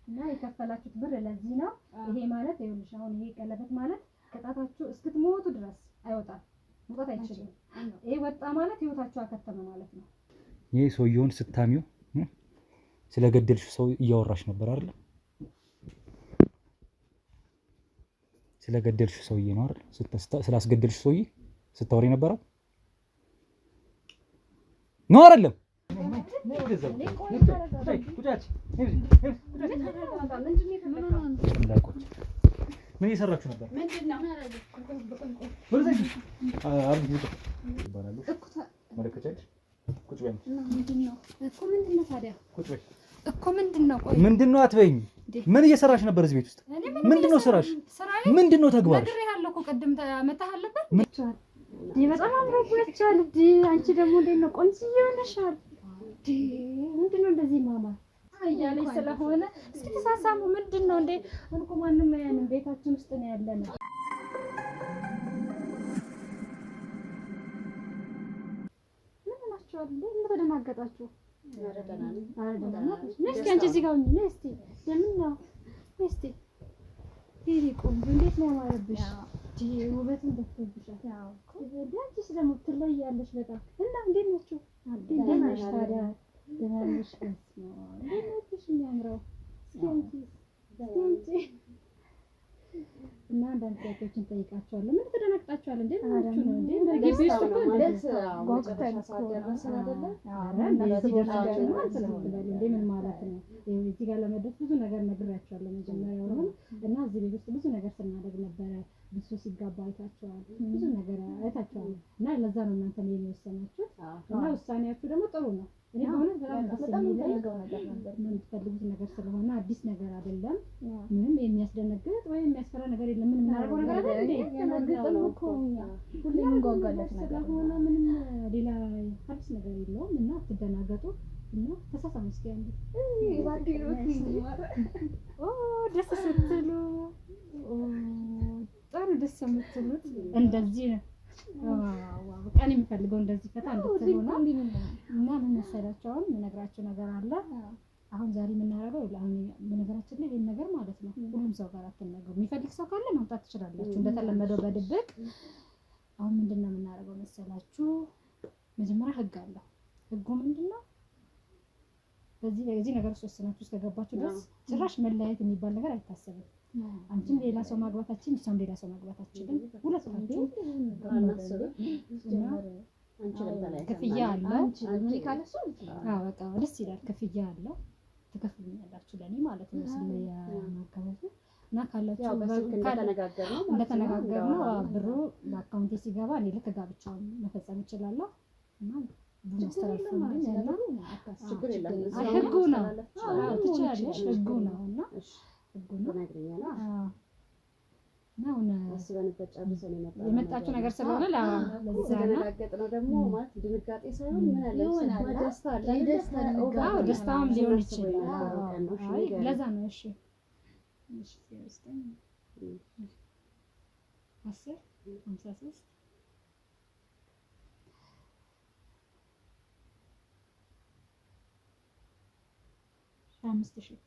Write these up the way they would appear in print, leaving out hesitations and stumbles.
እና የከፈላችሁት ብር ለዚህ ነው። ይሄ ማለት ይኸውልሽ አሁን ይሄ ቀለበት ማለት ከጣታችሁ እስክትሞቱ ድረስ አይወጣም፣ መውጣት አይችልም። ይሄ ወጣ ማለት ህይወታችሁ አከተመ ማለት ነው። ይሄ ሰውየውን ስታሚው ስለገደልሽ ሰው እያወራሽ ነበር አይደል? ስለገደልሽ ሰውዬ ነው አይደል? ስላስገደልሽ ሰውዬ ስታወሪ ነበረው ነው አይደለም? ምን እየሰራችሁ ነበር? ምንድነው? ምንድነው አትበይኝ። ምን እየሰራሽ ነበር እዚህ ቤት ውስጥ? ምንድነው ስራሽ? ምንድነው ተግባርሽ? በጣም አምሮብሻል። አንቺ ደግሞ እንዴት ነው ቆንጆ ሆነሻል። ምንድነው እንደዚህ ማማ እያለች ስለሆነ እስኪ ተሳሳሙ። ምንድነው እንዴ? እንኳ ማንንም ያንን ቤታችን ውስጥ ነው ያለነው። ምን ናችኋል እንዴ? ምን ተደናገጣችሁ? እስኪ አንቺ እዚህ ጋር ነኝ። እስቲ ለምን ነው እስቲ ይሄ ቆንጆ እንዴት ነው ያማረብሽ? ውበትን ደፍቶብሻል። ያው አንቺስ ደግሞ ትለያለሽ በጣም። እና እንዴት ናችሁ? ደህና ነሽ ታዲያ? ደህና ነሽ? እንዴት ነሽ? የሚያምረው እስኪ እና አንዳንድ ጥያቄዎችን ጠይቃቸዋለሁ። ምን ተደናግጣችኋል እንዴ? ምናችሁ ነው እንዴ? ግቢ ውስጥ እኮ ጓጉተን ደረሰን አይደለ? እንደዚህ ደርሳችሁ እንዴ? ምን ማለት ነው? እዚህ ጋር ለመድረስ ብዙ ነገር ነግራችኋለሁ መጀመሪያውኑ። እና እዚህ ቤት ውስጥ ብዙ ነገር ስናደርግ ነበረ። ብዙ ሲጋባ አይታችኋል፣ ብዙ ነገር አይታችኋል። እና ለዛ ነው እናንተ ነው የወሰናችሁት። እና ውሳኔያችሁ ደግሞ ጥሩ ነው። እኔ ሆነ በጣም የምፈልገው ነገር ነበር። ምን ትፈልጉት ነገር ስለሆነ አዲስ ነገር አይደለም። ምንም የሚያስደነግጥ ወይ የሚያስፈራ ነገር የለም። ምንም እናደርገው ነገር አይደለም። የተነገረው እኮ ሁሉም እንጓጓለት ነገር ስለሆነ ምንም ሌላ አዲስ ነገር የለውም። እና አትደናገጡ እና ተሳሳሙ። እስኪ አንዴ ደስ ስትሉ በጣም ደስ የምትሉት እንደዚህ ነው። ዋው ቀን የሚፈልገው እንደዚህ ፈታ እንድትሉ ነው። እና ምን መሰላችሁ አሁን የምነግራችሁ ነገር አለ። አሁን ዛሬ የምናደርገው በነገራችን ላይ ይሄን ነገር ማለት ነው ሁሉም ሰው ጋር አትነገሩ። የሚፈልግ ሰው ካለ መምጣት ትችላላችሁ እንደተለመደው በድብቅ። አሁን ምንድነው የምናደርገው መሰላችሁ? መጀመሪያ ህግ አለው። ህጉ ምንድነው? በዚህ ነገር ወስናችሁ እስከገባችሁ ድረስ ጭራሽ መለያየት የሚባል ነገር አይታሰብም። አንቺም ሌላ ሰው ማግባታችን እሷም ሌላ ሰው ማግባታችን ሁለታችሁ ክፍያ አለው። አንቺ ካለሱ በቃ ደስ ይላል። ክፍያ አለው። ትከፍሉኛላችሁ ለኔ ማለት ነው። ስለማከራቱ እና ካላችሁ እንደተነጋገርነው ብሩ በአካውንቴ ሲገባ እኔ ልክ ጋብቻውን መፈጸም እችላለሁ። እና ማስተላለፍልኝ እና ችግር የለም። ህጉ ነው። ትችያለሽ። ህጉ ነው እና አስበንበት ጨርሰን የመጣችሁ ነገር ስለሆነ ለተነጋገጥነው ደግሞ ማለት ድንጋጤ ሳይሆን ምን አለ ደስታም ሊሆን ይችላል። ለዛ ነው። እሺ 10 53 25,000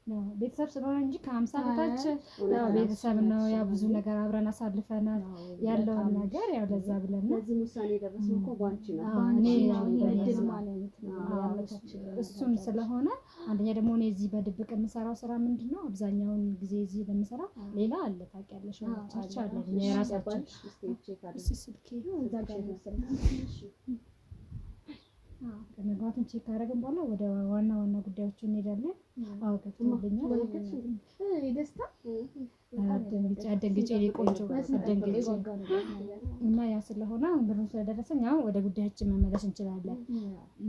ነው ቤተሰብ ስለሆነ እንጂ ከ50 በታች ያው ቤተሰብ ነው። ያው ብዙ ነገር አብረን አሳልፈናል ያለውን ነገር ያው ለዛ ብለን ነው ለዚህ ውሳኔ ደረስን እኮ ባንቺ ነው። እኔ እድል ማለት ነው ያመጣችልኝ እሱን ስለሆነ አንደኛ ደግሞ እኔ እዚህ በድብቅ የምሰራው ስራ ምንድነው አብዛኛውን ጊዜ እዚህ ለምሰራው ሌላ አለ ታውቂያለሽ። ቸርች አለ የራሳችን ስልኬ እዛ ጋር ነው። ከመግባቱን ቼክ አደረግን በኋላ ወደ ዋና ጉዳዮች እንሄዳለን። ከፍቶልኛል። ደስታ አደንግጬ ቆንጆ አደንግጬ እና ያ ስለሆነ ብሩ ስለደረሰኝ አሁን ወደ ጉዳያችን መመለስ እንችላለን።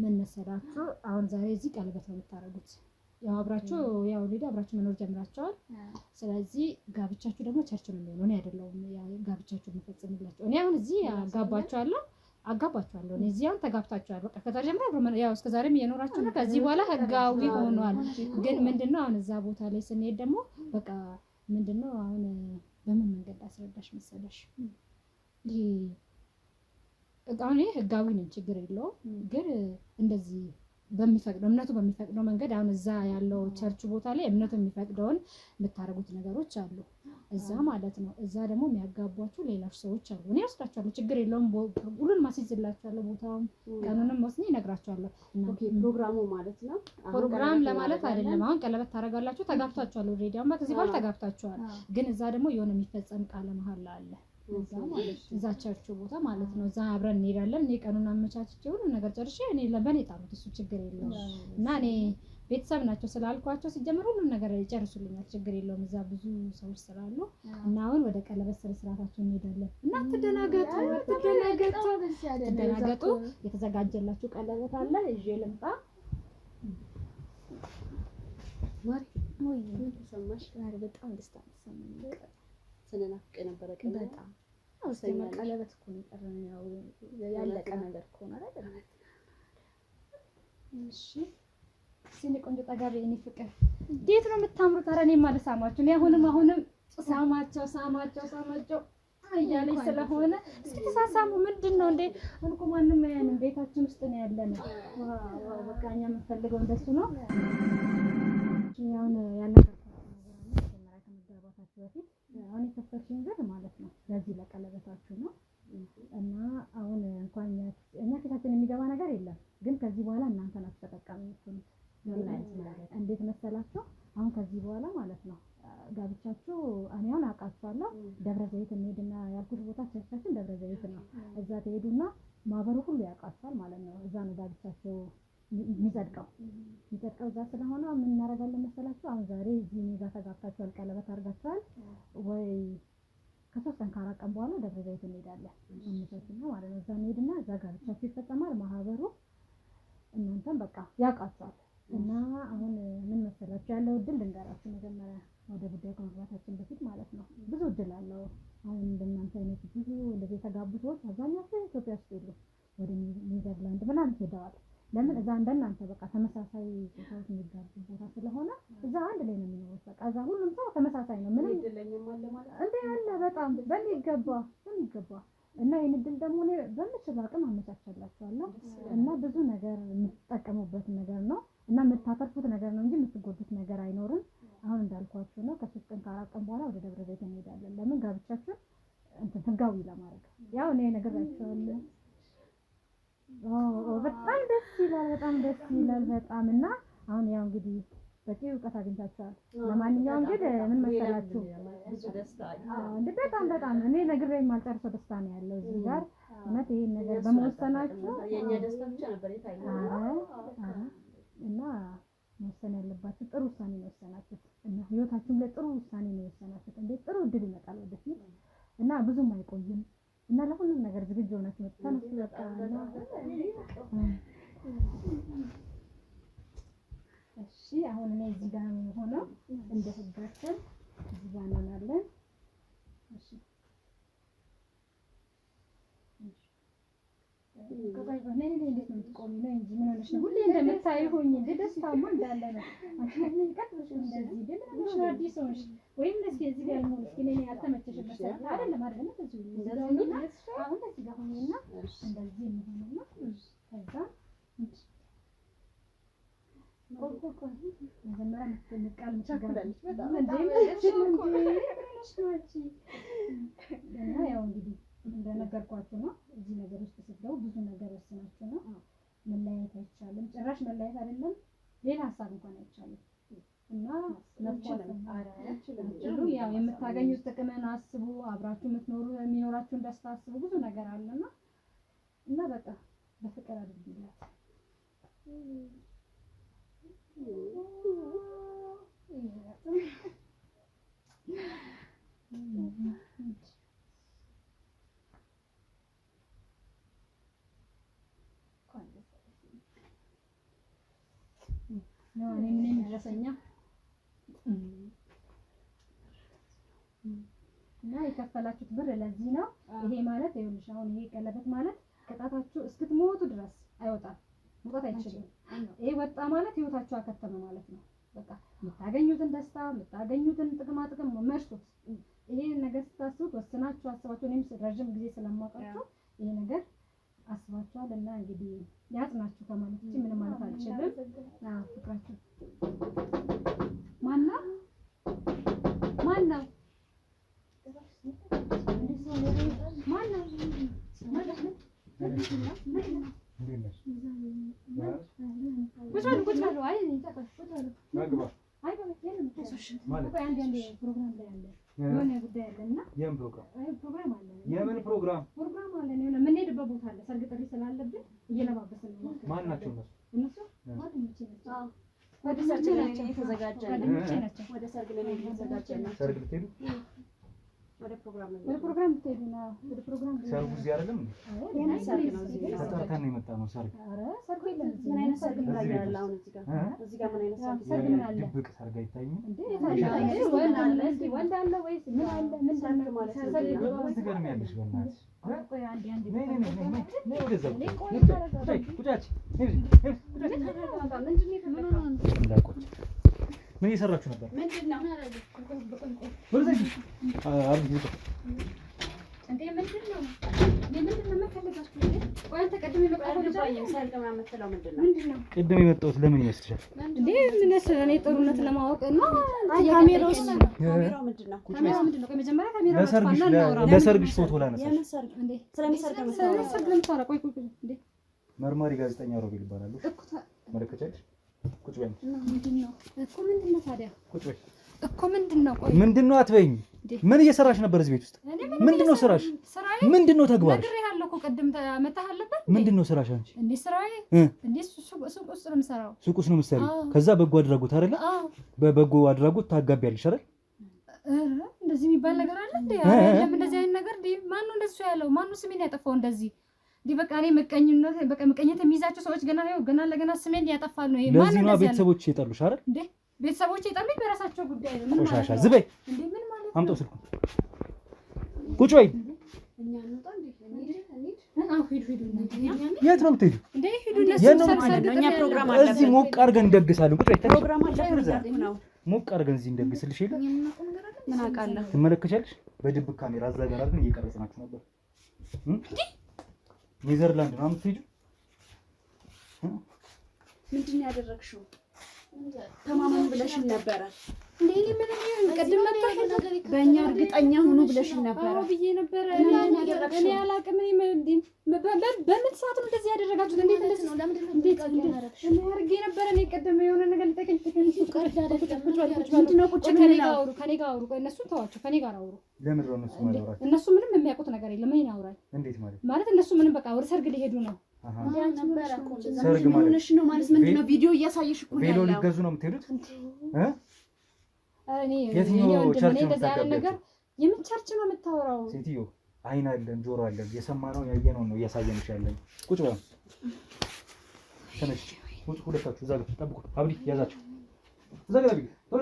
ምን መሰላችሁ? አሁን ዛሬ እዚህ ቀለበት ነው የምታደርጉት። ያው አብራችሁ መኖር ጀምራችኋል። ስለዚህ ጋብቻችሁ ደግሞ ቸርች ነው የሚሆነው። እኔ አይደለሁም ጋብቻችሁ የምፈጽምላችሁ። እኔ አሁን እዚህ አጋባችኋለሁ። እዚህ አሁን ተጋብታችኋል። በቃ ከዛ ጀምሮ ያው እስከዛሬም እየኖራችሁ ነው። ከዚህ በኋላ ህጋዊ ሆኗል። ግን ምንድነው አሁን እዛ ቦታ ላይ ስንሄድ ደግሞ በቃ ምንድነው አሁን በምን መንገድ አስረዳሽ መሰለሽ? አሁን ህጋዊ ነን ችግር የለውም። ግን እንደዚህ በሚፈቅደው እምነቱ በሚፈቅደው መንገድ አሁን እዛ ያለው ቸርች ቦታ ላይ እምነቱ የሚፈቅደውን የምታደርጉት ነገሮች አሉ እዛ ማለት ነው። እዛ ደግሞ የሚያጋቧችሁ ሌሎች ሰዎች አሉ። እኔ ወስዳቸዋለሁ፣ ችግር የለውም። ሁሉን ማስይዝላቸዋለሁ፣ ቦታውም ቀኑንም ወስኜ እነግራቸዋለሁ። ፕሮግራሙ ማለት ነው። ፕሮግራም ለማለት አይደለም። አሁን ቀለበት ታደርጋላችሁ፣ ተጋብታችኋል። ኦልሬዲ አሁን ከዚህ በኋላ ተጋብታችኋል። ግን እዛ ደግሞ የሆነ የሚፈጸም ቃለ መሐላ አለ እዛ ቸርቹ ቦታ ማለት ነው። እዛ አብረን እንሄዳለን። እኔ ቀኑን አመቻችቼ ሁሉ ነገር ጨርሼ እኔ ለበኔ ጣሉት፣ እሱ ችግር የለውም። እና እኔ ቤተሰብ ናቸው ስላልኳቸው ሲጀምር ሁሉም ነገር ይጨርሱልኛል፣ ችግር የለውም። እዛ ብዙ ሰዎች ስላሉ እና አሁን ወደ ቀለበት ስነ ስርዓታቸው እንሄዳለን። እና ትደናገጡ የተዘጋጀላችሁ ቀለበት አለ፣ ይዤ ልምጣ። ማሪ ምን ተሰማሽ? በጣም ደስታ ተሰማኝ። ስለናፍቅ ነበረ በጣም ቀለበት እኮ ነው የቀረን፣ ያው ያለቀ ነገር እኮ ነው አይደል? እሺ ሲኒ ቆንጆ ጠጋቢ እኔ ፍቅር እንዴት ነው የምታምሩት! ኧረ እኔማ ልሳማችሁ። እኔ አሁንም ሳማቸው እያለኝ ስለሆነ እስኪ ተሳሳሙ። ምንድን ነው እንዴ? እንኳን ማንም ያንን ቤታችን ውስጥ ነው ያለነው። ዋው በቃ እኛ የምንፈልገው እንደሱ ነው። አሁን ያልነገርኳችሁ ነገር አለ። መጀመሪያ ከመጋባታችሁ በፊት አሁን የከፈትሽኝ ብር ማለት ነው ለዚህ ለቀለበታችሁ ነው። እና አሁን እንኳን እኛ ፊታችን የሚገባ ነገር የለም፣ ግን ከዚህ በኋላ እናንተ ናችሁ ተጠቃሚ የምትሆኑት። እንዴት መሰላችሁ? አሁን ከዚህ በኋላ ማለት ነው ጋብቻችሁ እኔ አሁን አውቃችኋለሁ። ደብረ ዘይት እንሄድና ያልኩት ቦታ ቸርቻችን ደብረ ዘይት ነው። እዛ ትሄዱና ማህበሩ ሁሉ ያውቃችኋል ማለት ነው። እዛ ነው ጋብቻችሁ የሚጸድቀው እዛ ስለሆነ ምን እናደርጋለን መሰላችሁ? አሁን ዛሬ እዚህ እኔ ጋር ተጋብታችኋል፣ ቀለበት አድርጋችኋል ወይ ከ3 ቀን ከ4 ቀን በኋላ ደብረ ዘይት እንሄዳለን እንሰጥና ማለት ነው። እዛ እንሄድና እዛ ጋብቻችሁ ይፈጸማል። ማህበሩ እናንተም በቃ ያውቃችኋል። እና አሁን ምን መሰላችሁ ያለው እድል ልንገራችሁ። መጀመሪያ ወደ ጉዳዩ ከመግባታችን በፊት ማለት ነው ብዙ እድል አለው። አሁን እንደናንተ አይነት ብዙ እንደዚህ የተጋቡ ሰዎች አብዛኛው ኢትዮጵያ ውስጥ የሉም፣ ወደ ኔዘርላንድ ምናምን ሄደዋል። ለምን እዛ እንደናንተ በቃ ተመሳሳይ ቦታዎች የሚጋቡ ቦታ ስለሆነ እዛ አንድ ላይ ነው የሚኖሩት። በቃ እዛ ሁሉም ሰው ተመሳሳይ ነው። ምንም ይደለኝም አለ ማለት እንዴ አለ በጣም በሚገባ እና ይሄን እድል ደግሞ እኔ በምችለው አቅም አመቻችላችኋለሁ። እና ብዙ ነገር የምትጠቀሙበት ነገር ነው እና የምታተርፉት ነገር ነው እንጂ የምትጎዱት ነገር አይኖርም። አሁን እንዳልኳችሁ ነው ከ3 ቀን ከ4 ቀን በኋላ ወደ ደብረ ዘይት እንሄዳለን። ለምን ጋብቻችን እንትን ህጋዊ ለማድረግ ያው እኔ ነገር አይቻለሁ። በጣም ደስ ይላል በጣም እና አሁን ያው እንግዲህ በቂ እውቀት አግኝታችኋል። ለማንኛውም ግን ምን መሰላችሁ ብዙ ደስታ እንዴ በጣም እኔ ነግሬ የማልጨርሰው ደስታ ነው ያለው እዚህ ጋር እውነት ይሄን ነገር በመወሰናችሁ የኛ ደስታ ብቻ ነበር የታየው። እና መወሰን ያለባችሁ ጥሩ ውሳኔ ነው የወሰናችሁት እና ህይወታችሁም ላይ ጥሩ ውሳኔ ነው የወሰናችሁት። እንዴ ጥሩ እድል ይመጣል ወደፊት እና ብዙም አይቆይም እና ለሁሉም ነገር ዝግጁ ሆናችሁ መጥታችሁ በቃ እሺ አሁን እኔ እዚህ ጋር ነው የሆነው እንደ ህጋችን እዚህ ጋር እንሆናለን። እሺ ከዛይ በኋላ እንዴት ነው የምትቆሚ ነው እንጂ ምን ሆነሽ ነው? ሁሌ እንደምታይ ሆኝ እንደ ደስታማ እንዳለ ነው። አንቺ ምን ቀጥልሽ እንደዚህ ደምሽ ነው አዲስ ሆነሽ ወይም እንደዚህ እዚህ ጋር ነው እስኪ እኔ ያልተመቸሽ መሰለኝ አይደለም እንደዚህ እንደዚህ አሁን እዚህ ጋር ሆኝና እንደዚህ የሚሆነው ከዛ መጀመሪያ ምትንቃል ምትጋለች በጣም እና ያው እንግዲህ እንደነገርኳችሁ ነው። እዚህ ነገር ውስጥ ስትገቡ ብዙ ነገር ወስናችሁ ነው። መለያየት አይቻልም፣ ጭራሽ መለያየት አይደለም ሌላ ሀሳብ እንኳን አይቻልም። እና ለምሳሌ ያው የምታገኙት ጥቅምን አስቡ፣ አብራችሁ የሚኖራችሁን ደስታ አስቡ። ብዙ ነገር አለና እና በቃ በፍቅር አድርጉላት። ነው እኔ ምን እንደረሰኛ እና የከፈላችሁት ብር ለዚህ ነው። ይሄ ማለት ይኸውልሽ አሁን ይሄ ቀለበት ማለት ቅጣታችሁ እስክትሞቱ ድረስ አይወጣም፣ መውጣት አይችልም። ይሄ ወጣ ማለት ህይወታችሁ አከተመ ማለት ነው። በቃ የምታገኙትን ደስታ የምታገኙትን ጥቅም መርሱት። ይሄ ነገር ስታስቡት ወስናችሁ አስባችሁ እኔም ረጅም ጊዜ ስለማውቃችሁ ይሄ ነገር አስባችሁ ተጋብታችኋል እና እንግዲህ ያጽናችሁ ከማለት እንጂ ምንም ማለት አልችልም። ፍቅራችሁ ማነው የምን ፕሮግራም አለ? የምንሄድበት ቦታ አለ። ሰርግ ጥሪ ስላለብን እየለባበስን ነው። ማን ናቸው እነሱ? ጓደኞቼ ናቸው። ወደ ሰርግ ላይ የተዘጋጀን ወደ ሰርግ ላይ የተዘጋጀን ሰርግ ልትሄዱ ወደ ፕሮግራም ልትሄዱ ነው? ወደ ፕሮግራም ሰርጉ እዚህ አይደለም እንዴ? የምን ሰርግ ነው? እዚህ ተጠርተን ነው የመጣነው። ሰርግ ኧረ ሰርግ የለም። ምን አይነት ሰርግ እንዳያለ አሁን እዚህ ጋር ምን አይነት ሰርግ አለ? ድብቅ ሰርግ አይታይም እንዴ? ወንድ አለ ወይስ ምን አለ? ምን ሰርግ ማለት ነው? ትገርሚያለሽ በእናትሽ። ቆይ አንዴ ምን እየሰራችሁ ነበር? ቅድም የመጣሁት ለምን ይመስልሻል? እኔ ጥሩነት ለማወቅ እና ለሰርግሽ ፎቶ ላነሳሽ። መርማሪ ጋዜጠኛ ሮቤል ይባላሉ። መለከቻለሽ? ቁጭ በይ። ምንድን ነው አትበይኝ። ምን እየሰራሽ ነበር እዚህ ቤት ውስጥ? ምንድን ነው ስራሽ? ምንድን ነው ተግባርሽ? ምንድን ነው ስራሽ አንቺ? ሱቅ ውስጥ ነው የምትሰሪው? ከዛ በጎ አድራጎት አይደለ? በበጎ አድራጎት ታጋቢያለሽ አይደል? እንደዚህ የሚባል ነገር አለ እንዴ? አይደለም እንደዚህ አይነት ነገር እንዴ? ማን ነው እንደሱ ያለው? ማን ነው ስሜን ያጠፋው እንደዚህ? እንዴ በቃ እኔ ምቀኝነት የሚይዛቸው ሰዎች ገና ለገና ስሜን ያጠፋሉ። ይሄ ማን ነው? ለዚህ ነው ቤተሰቦች የጠሉሽ አይደል? እንዴ ቤተሰቦች የጠሉኝ በራሳቸው ጉዳይ ነው። ምን ማለት ቆሻሻ ዝበይ። እንዴ ምን ማለት ነው? አምጣው ስልኩን። ቁጭ በይ። እኛ እንውጣ እንዴ? የት ነው የምትሄጂው? እንዴ ሂዱ። እኛ ፕሮግራም አለ። እዚህ ሞቅ አድርገን እንደግሳለን። ቁጭ በይ። ፕሮግራም አለ ነው። ሞቅ አድርገን እዚህ እንደግስልሽ የለ? ምን አውቃለሁ። ትመለከቻለሽ? በድብቅ ካሜራ እዛ ጋር አድርገን እየቀረጽናችሁ ነበር። ኔዘርላንድ ነው የምትሄጂው? ምንድን ነው ያደረግሽው? ተማመኑ ብለሽን ነበረ እንዴ? ምን ቀድም መጣሽ? በእኛ እርግጠኛ ሁኑ ብለሽን ነበረ። አዎ ብዬ ነበረ። እኔ አላውቅም። በምን ሰዓት ነው እንደዚህ ያደረጋችሁት? እንዴት እንደዚህ ነው? ለምንድን ነው እንዴት ያደረግሽ? እኔ አድርጌ ነበረ። እኔ ቀደም የሆነ ነገር ልጠቀኝ ምንድን ነው? ቁጭ ከኔ ጋር አውሩ። እነሱን ተዋቸው፣ ከኔ ጋር አውሩ። ለምን ነው እነሱ ማውራት? እነሱ ምንም የሚያውቁት ነገር የለም። ምን ያወራል? እንዴት ማለት እነሱ ምንም በቃ ወደ ሰርግ ሊሄዱ ነው። ሰርግ ማለት ነው ማለት ምንድን ነው? ቪዲዮ እያሳየሽ እኮ ነው ያለው። ቬሎ ሊገዙ ነው የምትሄዱት? እኔ የትኛው ቸርች ነው ነገር የምን ቸርች ነው የምታወራው? ሴትዮ አይን አለን ጆሮ አለን፣ የሰማነው ያየነው ነው እያሳየንሽ ያለን። ቁጭ በይ ተነሽ። ቁጭ ሁለታችሁ እዛ ጋር ጠብቁ። አብዲ ያዛችሁ እዛ ጋር ጠብቁ። ቶሎ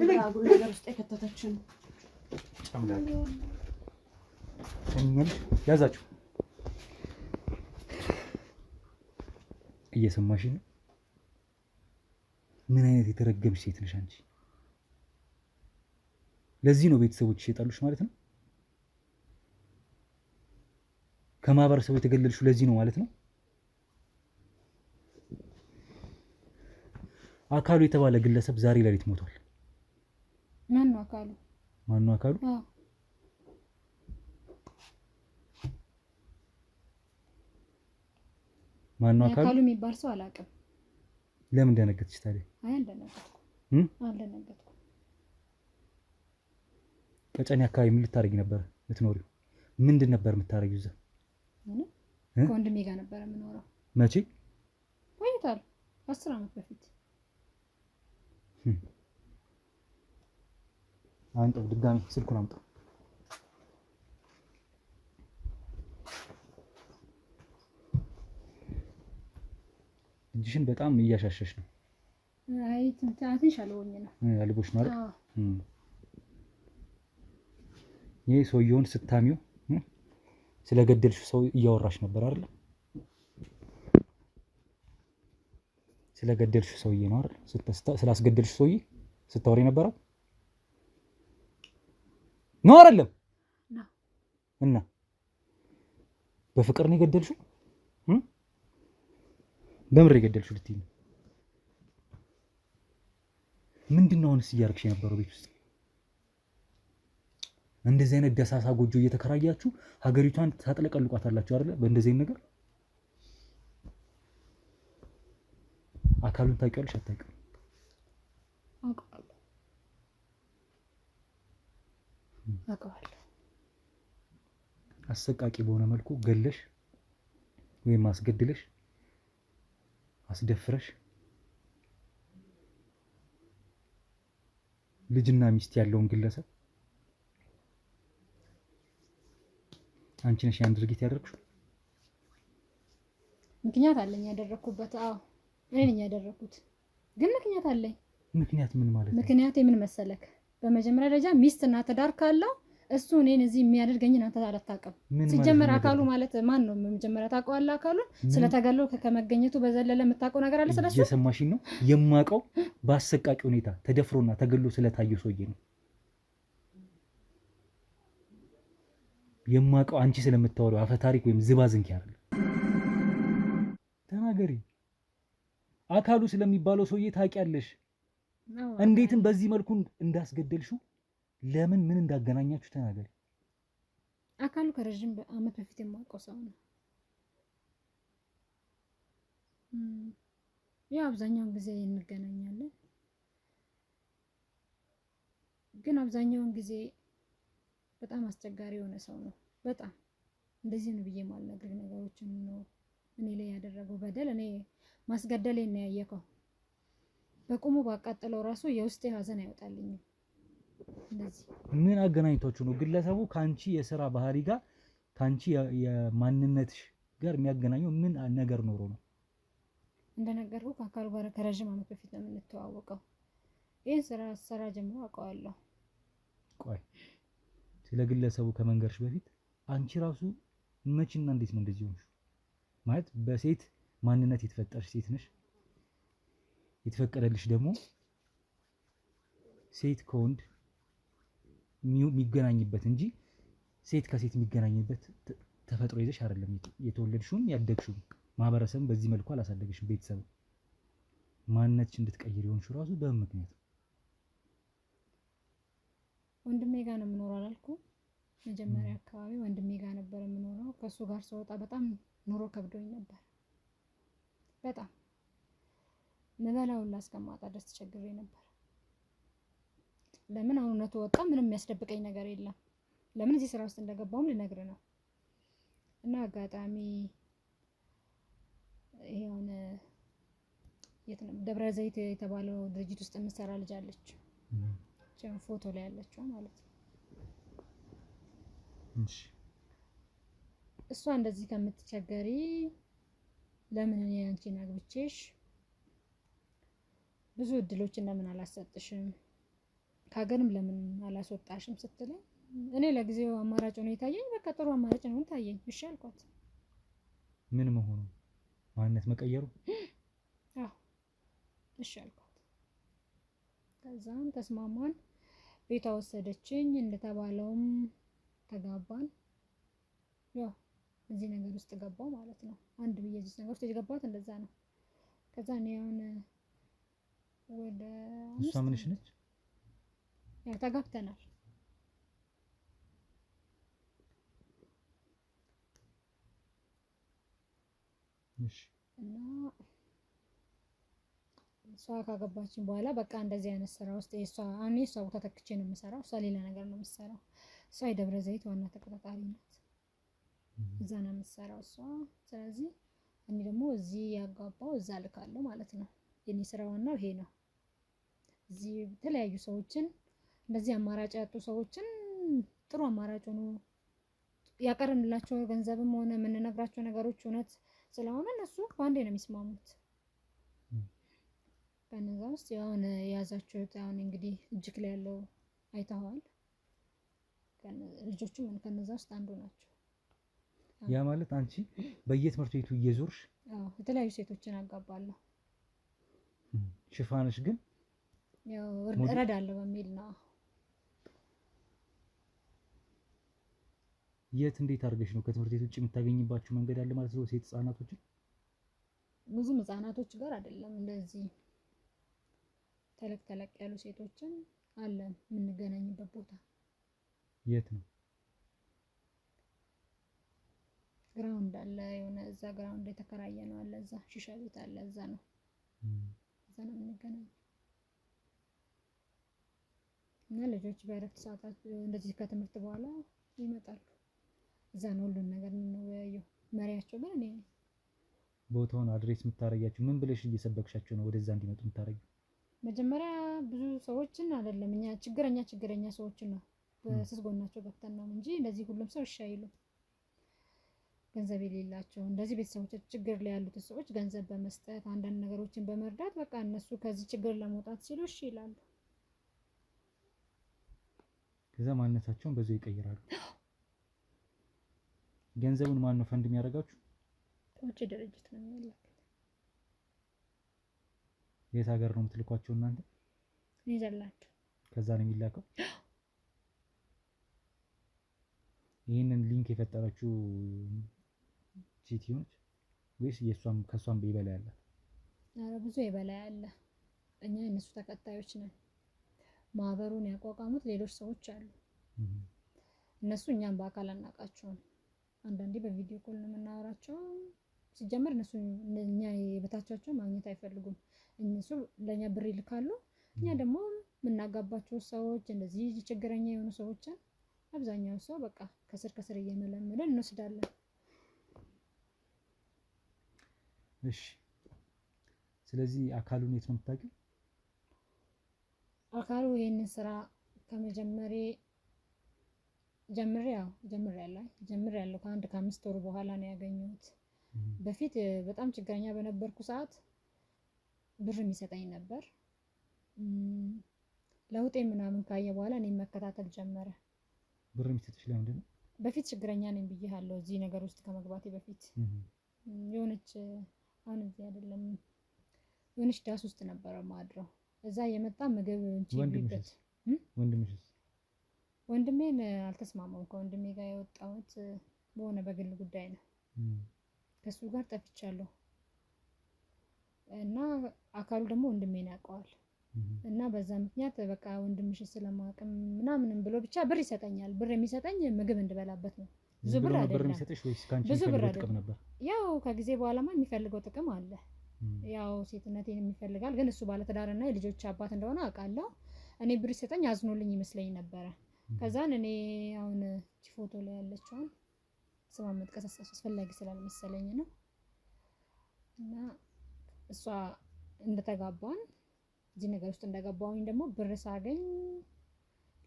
በይ። አጉል ነገር ውስጥ የከተተችን ጨምላቅ ሰኛል። ያዛችሁ። እየሰማሽ ነው? ምን አይነት የተረገምሽ ሴት ነሽ አንቺ? ለዚህ ነው ቤተሰቦችሽ የጣሉሽ ማለት ነው? ከማህበረሰቡ የተገለልሽው ለዚህ ነው ማለት ነው? አካሉ የተባለ ግለሰብ ዛሬ ሌሊት ሞቷል። ማን ነው አካሉ? ማን ነው አካሉ? ማን ነው አካሉ? አካሉ የሚባል ሰው አላውቅም። ለምን ደነገጥሽ ታዲያ? አይ አልደነገጥኩም። ቀጨኔ አካባቢ ምን ልታረጊ ነበር የምትኖሪው? ምንድን ነበር የምታረጊው እዛ? ከወንድሜ ጋር ነበር የምኖረው። መቼ? ቆይቷል፣ 10 ዓመት በፊት። አንተ ድጋሚ ስልኩን አምጣ። እጅሽን በጣም እያሻሸሽ ነው። አይ ትንሽ አልሆኝ ነው። አልቦሽ ነው አይደል? ይሄ ሰውየውን ስታሚው ስለገደልሽ ሰው እያወራሽ ነበር አይደል? ስለገደልሽ ሰውዬ ነው አይደል? ስላስገደልሽ ሰውዬ ስታወሪ ነበረው ነው አይደለም? እና በፍቅር ነው የገደልሽው? በምር የገደልሽው ልትይ ነው? ምንድነው አሁንስ እያደረግሽ የነበረው ቤት ውስጥ? እንደዚህ አይነት ደሳሳ ጎጆ እየተከራያችሁ ሀገሪቷን ታጥለቀልቋታላችሁ አይደለ? በእንደዚህ አይነት ነገር አካሉን ታውቂዋለሽ አታውቂውም? አውቀዋለሁ። አሰቃቂ በሆነ መልኩ ገለሽ ወይም አስገድለሽ አስደፍረሽ ልጅና ሚስት ያለውን ግለሰብ አንቺ ነሽ ያን ድርጊት ያደረግሽው? ምክንያት አለኝ ያደረኩበት። አዎ እኔ ነኝ ያደረኩት፣ ግን ምክንያት አለኝ። ምክንያት ምን ማለት ነው? ምክንያት የምን መሰለክ? በመጀመሪያ ደረጃ ሚስትና ትዳር ካለው እሱ እኔን እዚህ የሚያደርገኝን አንተ አላታውቅም። ሲጀመር አካሉ ማለት ማን ነው? መጀመሪያ ታውቀዋለህ አካሉን? ስለተገለው ከመገኘቱ በዘለለ የምታውቀው ነገር አለ ስለሱ? እየሰማሽኝ ነው? የማውቀው በአሰቃቂ ሁኔታ ተደፍሮና ተገሎ ስለታየው ሰውዬ ነው የማውቀው። አንቺ ስለምታወሪው አፈ ታሪክ ወይም ዝባዝንኪ አይደለም። ተናገሪ። አካሉ ስለሚባለው ሰውዬ ታውቂያለሽ? እንዴትም በዚህ መልኩ እንዳስገደልሽው ለምን ምን እንዳገናኛችሁ ተናገሪ። አካሉ ከረጅም ዓመት በፊት የማውቀው ሰው ነው። ያው አብዛኛውን ጊዜ እንገናኛለን፣ ግን አብዛኛውን ጊዜ በጣም አስቸጋሪ የሆነ ሰው ነው። በጣም እንደዚህ ነው ብዬ ማልነግርህ ነገሮችን ነው እኔ ላይ ያደረገው በደል። እኔ ማስገደሌን ነው ያየከው። በቁሙ ባቃጠለው ራሱ የውስጤ ሀዘን አይወጣልኝም። እንደዚህ ምን አገናኝቷችሁ ነው? ግለሰቡ ካንቺ የሥራ ባህሪ ጋር ካንቺ የማንነትሽ ጋር የሚያገናኘው ምን ነገር ኖሮ ነው? እንደነገርኩ ከአካሉ ጋር ከረጅም ዓመት በፊት ነው የምንተዋወቀው። ይህን ስራ ጀምሮ አውቀዋለሁ። ቆይ ስለ ግለሰቡ ከመንገርሽ በፊት አንቺ ራሱ መቼና እንዴት ነው እንደዚህ ሆንሽ? ማለት በሴት ማንነት የተፈጠርሽ ሴት ነሽ። የተፈቀደልሽ ደግሞ ሴት ከወንድ የሚገናኝበት እንጂ ሴት ከሴት የሚገናኝበት ተፈጥሮ ይዘሽ አይደለም የተወለድሽውም ያደግሽውም። ማህበረሰብም በዚህ መልኩ አላሳደገሽም። ቤተሰብ ማንነትሽ እንድትቀይር የሆንሽው ራሱ በምን ምክንያት? ወንድሜ ጋር ነው የምኖረው አላልኩ? መጀመሪያ አካባቢ ወንድሜ ጋር ነበር የምኖረው። ከሱ ጋር ስወጣ በጣም ኑሮ ከብዶኝ ነበር። በጣም ምበላውን ላስቀማጣ ድረስ ተቸግሬ ነበር። ለምን አሁን እውነቱ ወጣ? ምንም የሚያስደብቀኝ ነገር የለም። ለምን እዚህ ስራ ውስጥ እንደገባውም ልነግር ነው። እና አጋጣሚ ይሄውን ደብረ ዘይት የተባለው ድርጅት ውስጥ የምትሰራ ልጅ አለች። ፎቶ ላይ ያለችው ማለት ነው። እሷ እንደዚህ ከምትቸገሪ ለምን እኔ አንቺን አግብቼሽ ብዙ እድሎችን ለምን አላሰጥሽም፣ ከሀገርም ለምን አላስወጣሽም ስትለኝ እኔ ለጊዜው አማራጭ ነው የታየኝ። በቃ ጥሩ አማራጭ ነው ታየኝ። እሺ አልኳት። ምን መሆኑ? ማንነት መቀየሩ? አዎ እሺ አልኳት። ከዛም ተስማማን። ቤቷ ወሰደችኝ። እንደተባለውም ተጋባን። ያው እዚህ ነገር ውስጥ ገባው ማለት ነው። አንድ ብዬ እዚህ ነገር ውስጥ የገባሁት እንደዛ ነው። ከዛ እኔ አሁን ወደ እሷ ምንሽ ነች? ያው ተጋብተናል። እሺ እና እሷ ካገባችን በኋላ በቃ እንደዚህ አይነት ስራ ውስጥ እሷ ቦታ ተክቼ ነው የምሰራው። እሷ ሌላ ነገር ነው የምትሰራው። እሷ የደብረ ዘይት ዋና ተቆጣጣሪ ናት። እዛ ነው የምትሰራው እሷ። ስለዚህ እኔ ደግሞ እዚህ ያጋባው እዛ ልካለሁ ማለት ነው። የኔ ስራ ዋናው ይሄ ነው። እዚህ የተለያዩ ሰዎችን እንደዚህ አማራጭ ያጡ ሰዎችን ጥሩ አማራጭ ሆኖ ያቀርብላቸው ገንዘብም ሆነ የምንነግራቸው ነገሮች እውነት ስለሆነ እነሱ በአንዴ ነው የሚስማሙት። ከነዛ ውስጥ አሁን የያዛችሁት አሁን እንግዲህ እጅክ ላይ ያለው አይተዋል። ልጆቹም ከነዛ ውስጥ አንዱ ናቸው። ያ ማለት አንቺ በየትምህርት ቤቱ እየዞርሽ የተለያዩ ሴቶችን አጋባለሁ። ሽፋንሽ ግን ያው እረዳለሁ በሚል ነው። የት እንዴት አድርገሽ ነው ከትምህርት ቤት ውጭ የምታገኝባችሁ መንገድ አለ ማለት ነው? ሴት ህጻናቶችን ብዙም ህጻናቶች ጋር አይደለም እንደዚህ ተለቅ ተለቅ ያሉ ሴቶችን አለን የምንገናኝበት ቦታ። የት ነው? ግራውንድ አለ የሆነ እዛ ግራውንድ የተከራየ ነው አለ እዛ ሺሻ ቤት አለ እዛ ነው የምንገናኘው። እና ልጆች በእረፍት ሰዓታት እንደዚህ ከትምህርት በኋላ ይመጣሉ። እዛ ነው ሁሉን ነገር የምንወያየው። መሪያቸው ግን እኔ ነኝ። ቦታውን አድሬስ የምታረጊያቸው ምን ብለሽ እየሰበክሻቸው ነው ወደዛ እንዲመጡ የምታረጊው? መጀመሪያ ብዙ ሰዎችን አይደለም እኛ ችግረኛ ሰዎችን ነው በስስ ጎናቸው ገብተን ነው እንጂ እንደዚህ ሁሉም ሰው እሺ አይሉም። ገንዘብ የሌላቸው እንደዚህ ቤተሰቦቻቸው ችግር ላይ ያሉት ሰዎች ገንዘብ በመስጠት አንዳንድ ነገሮችን በመርዳት በቃ እነሱ ከዚህ ችግር ለመውጣት ሲሉ እሺ ይላሉ። ከዛ ማንነታቸውን በዛው ይቀይራሉ። ገንዘቡን ማን ነው ፈንድ የሚያደርጋችሁ? ውጭ ድርጅት ነው የሚላከው። የት ሀገር ነው የምትልኳቸው እናንተ? ኔዘርላንድ። ከዛ ነው የሚላከው። ይሄንን ሊንክ የፈጠረችው ጂቲ ነች ወይስ የሷም ከሷም በይበላ ያለ? አረ ብዙ የበላ ያለ። እኛ የነሱ ተከታዮች ነን። ማህበሩን ያቋቋሙት ሌሎች ሰዎች አሉ። እነሱ እኛን በአካል አናውቃቸውም። አንዳንዴ በቪዲዮ ኮል ነው የምናወራቸው። ሲጀመር እነሱ እኛ የበታቻቸው ማግኘት አይፈልጉም። እነሱ ለኛ ብር ይልካሉ። እኛ ደግሞ የምናጋባቸው ሰዎች እንደዚህ ችግረኛ የሆኑ ሰዎችን አብዛኛው ሰው በቃ ከስር እየመለመለን እንወስዳለን። እሺ ስለዚህ አካሉን የት ነው የምታውቂው? አካሉ ይሄንን ስራ ከመጀመሪያ ጀምሬያለሁ ከ5 ወር በኋላ ነው ያገኘሁት። በፊት በጣም ችግረኛ በነበርኩ ሰዓት ብር የሚሰጠኝ ነበር። ለውጤ ምናምን ካየ በኋላ እኔን መከታተል ጀመረ። ብር የሚሰጥሽ ለምንድን ነው? በፊት ችግረኛ ነኝ ብዬሃለሁ። እዚህ ነገር ውስጥ ከመግባቴ በፊት የሆነች አሁን እዚህ አይደለም የሆነች ዳስ ውስጥ ነበረ ማድረው። እዛ የመጣ ምግብ እንችልበት። ወንድሜን አልተስማማም። ከወንድሜ ጋር የወጣሁት በሆነ በግል ጉዳይ ነው። ከሱ ጋር ጠፍቻለሁ እና አካሉ ደግሞ ወንድሜን ያውቀዋል። እና በዛ ምክንያት በቃ ወንድምሽ ስለማቅም ምናምንም ብሎ ብቻ ብር ይሰጠኛል። ብር የሚሰጠኝ ምግብ እንድበላበት ነው። ብዙ ብር አይደለም። ብዙ ብር አይደለም። ያው ከጊዜ በኋላማ የሚፈልገው ጥቅም አለ። ያው ሴትነቴን የሚፈልጋል። ግን እሱ ባለትዳርና የልጆች አባት እንደሆነ አውቃለሁ። እኔ ብር ይሰጠኝ አዝኖልኝ ይመስለኝ ነበረ። ከዛን እኔ አሁን እቺ ፎቶ ላይ ያለችውን ስማ መጥቀስ አስፈላጊ ስላልመሰለኝ ነው። እና እሷ እንደተጋባን እዚህ ነገር ውስጥ እንደገባሁኝ ደግሞ ብር ሳገኝ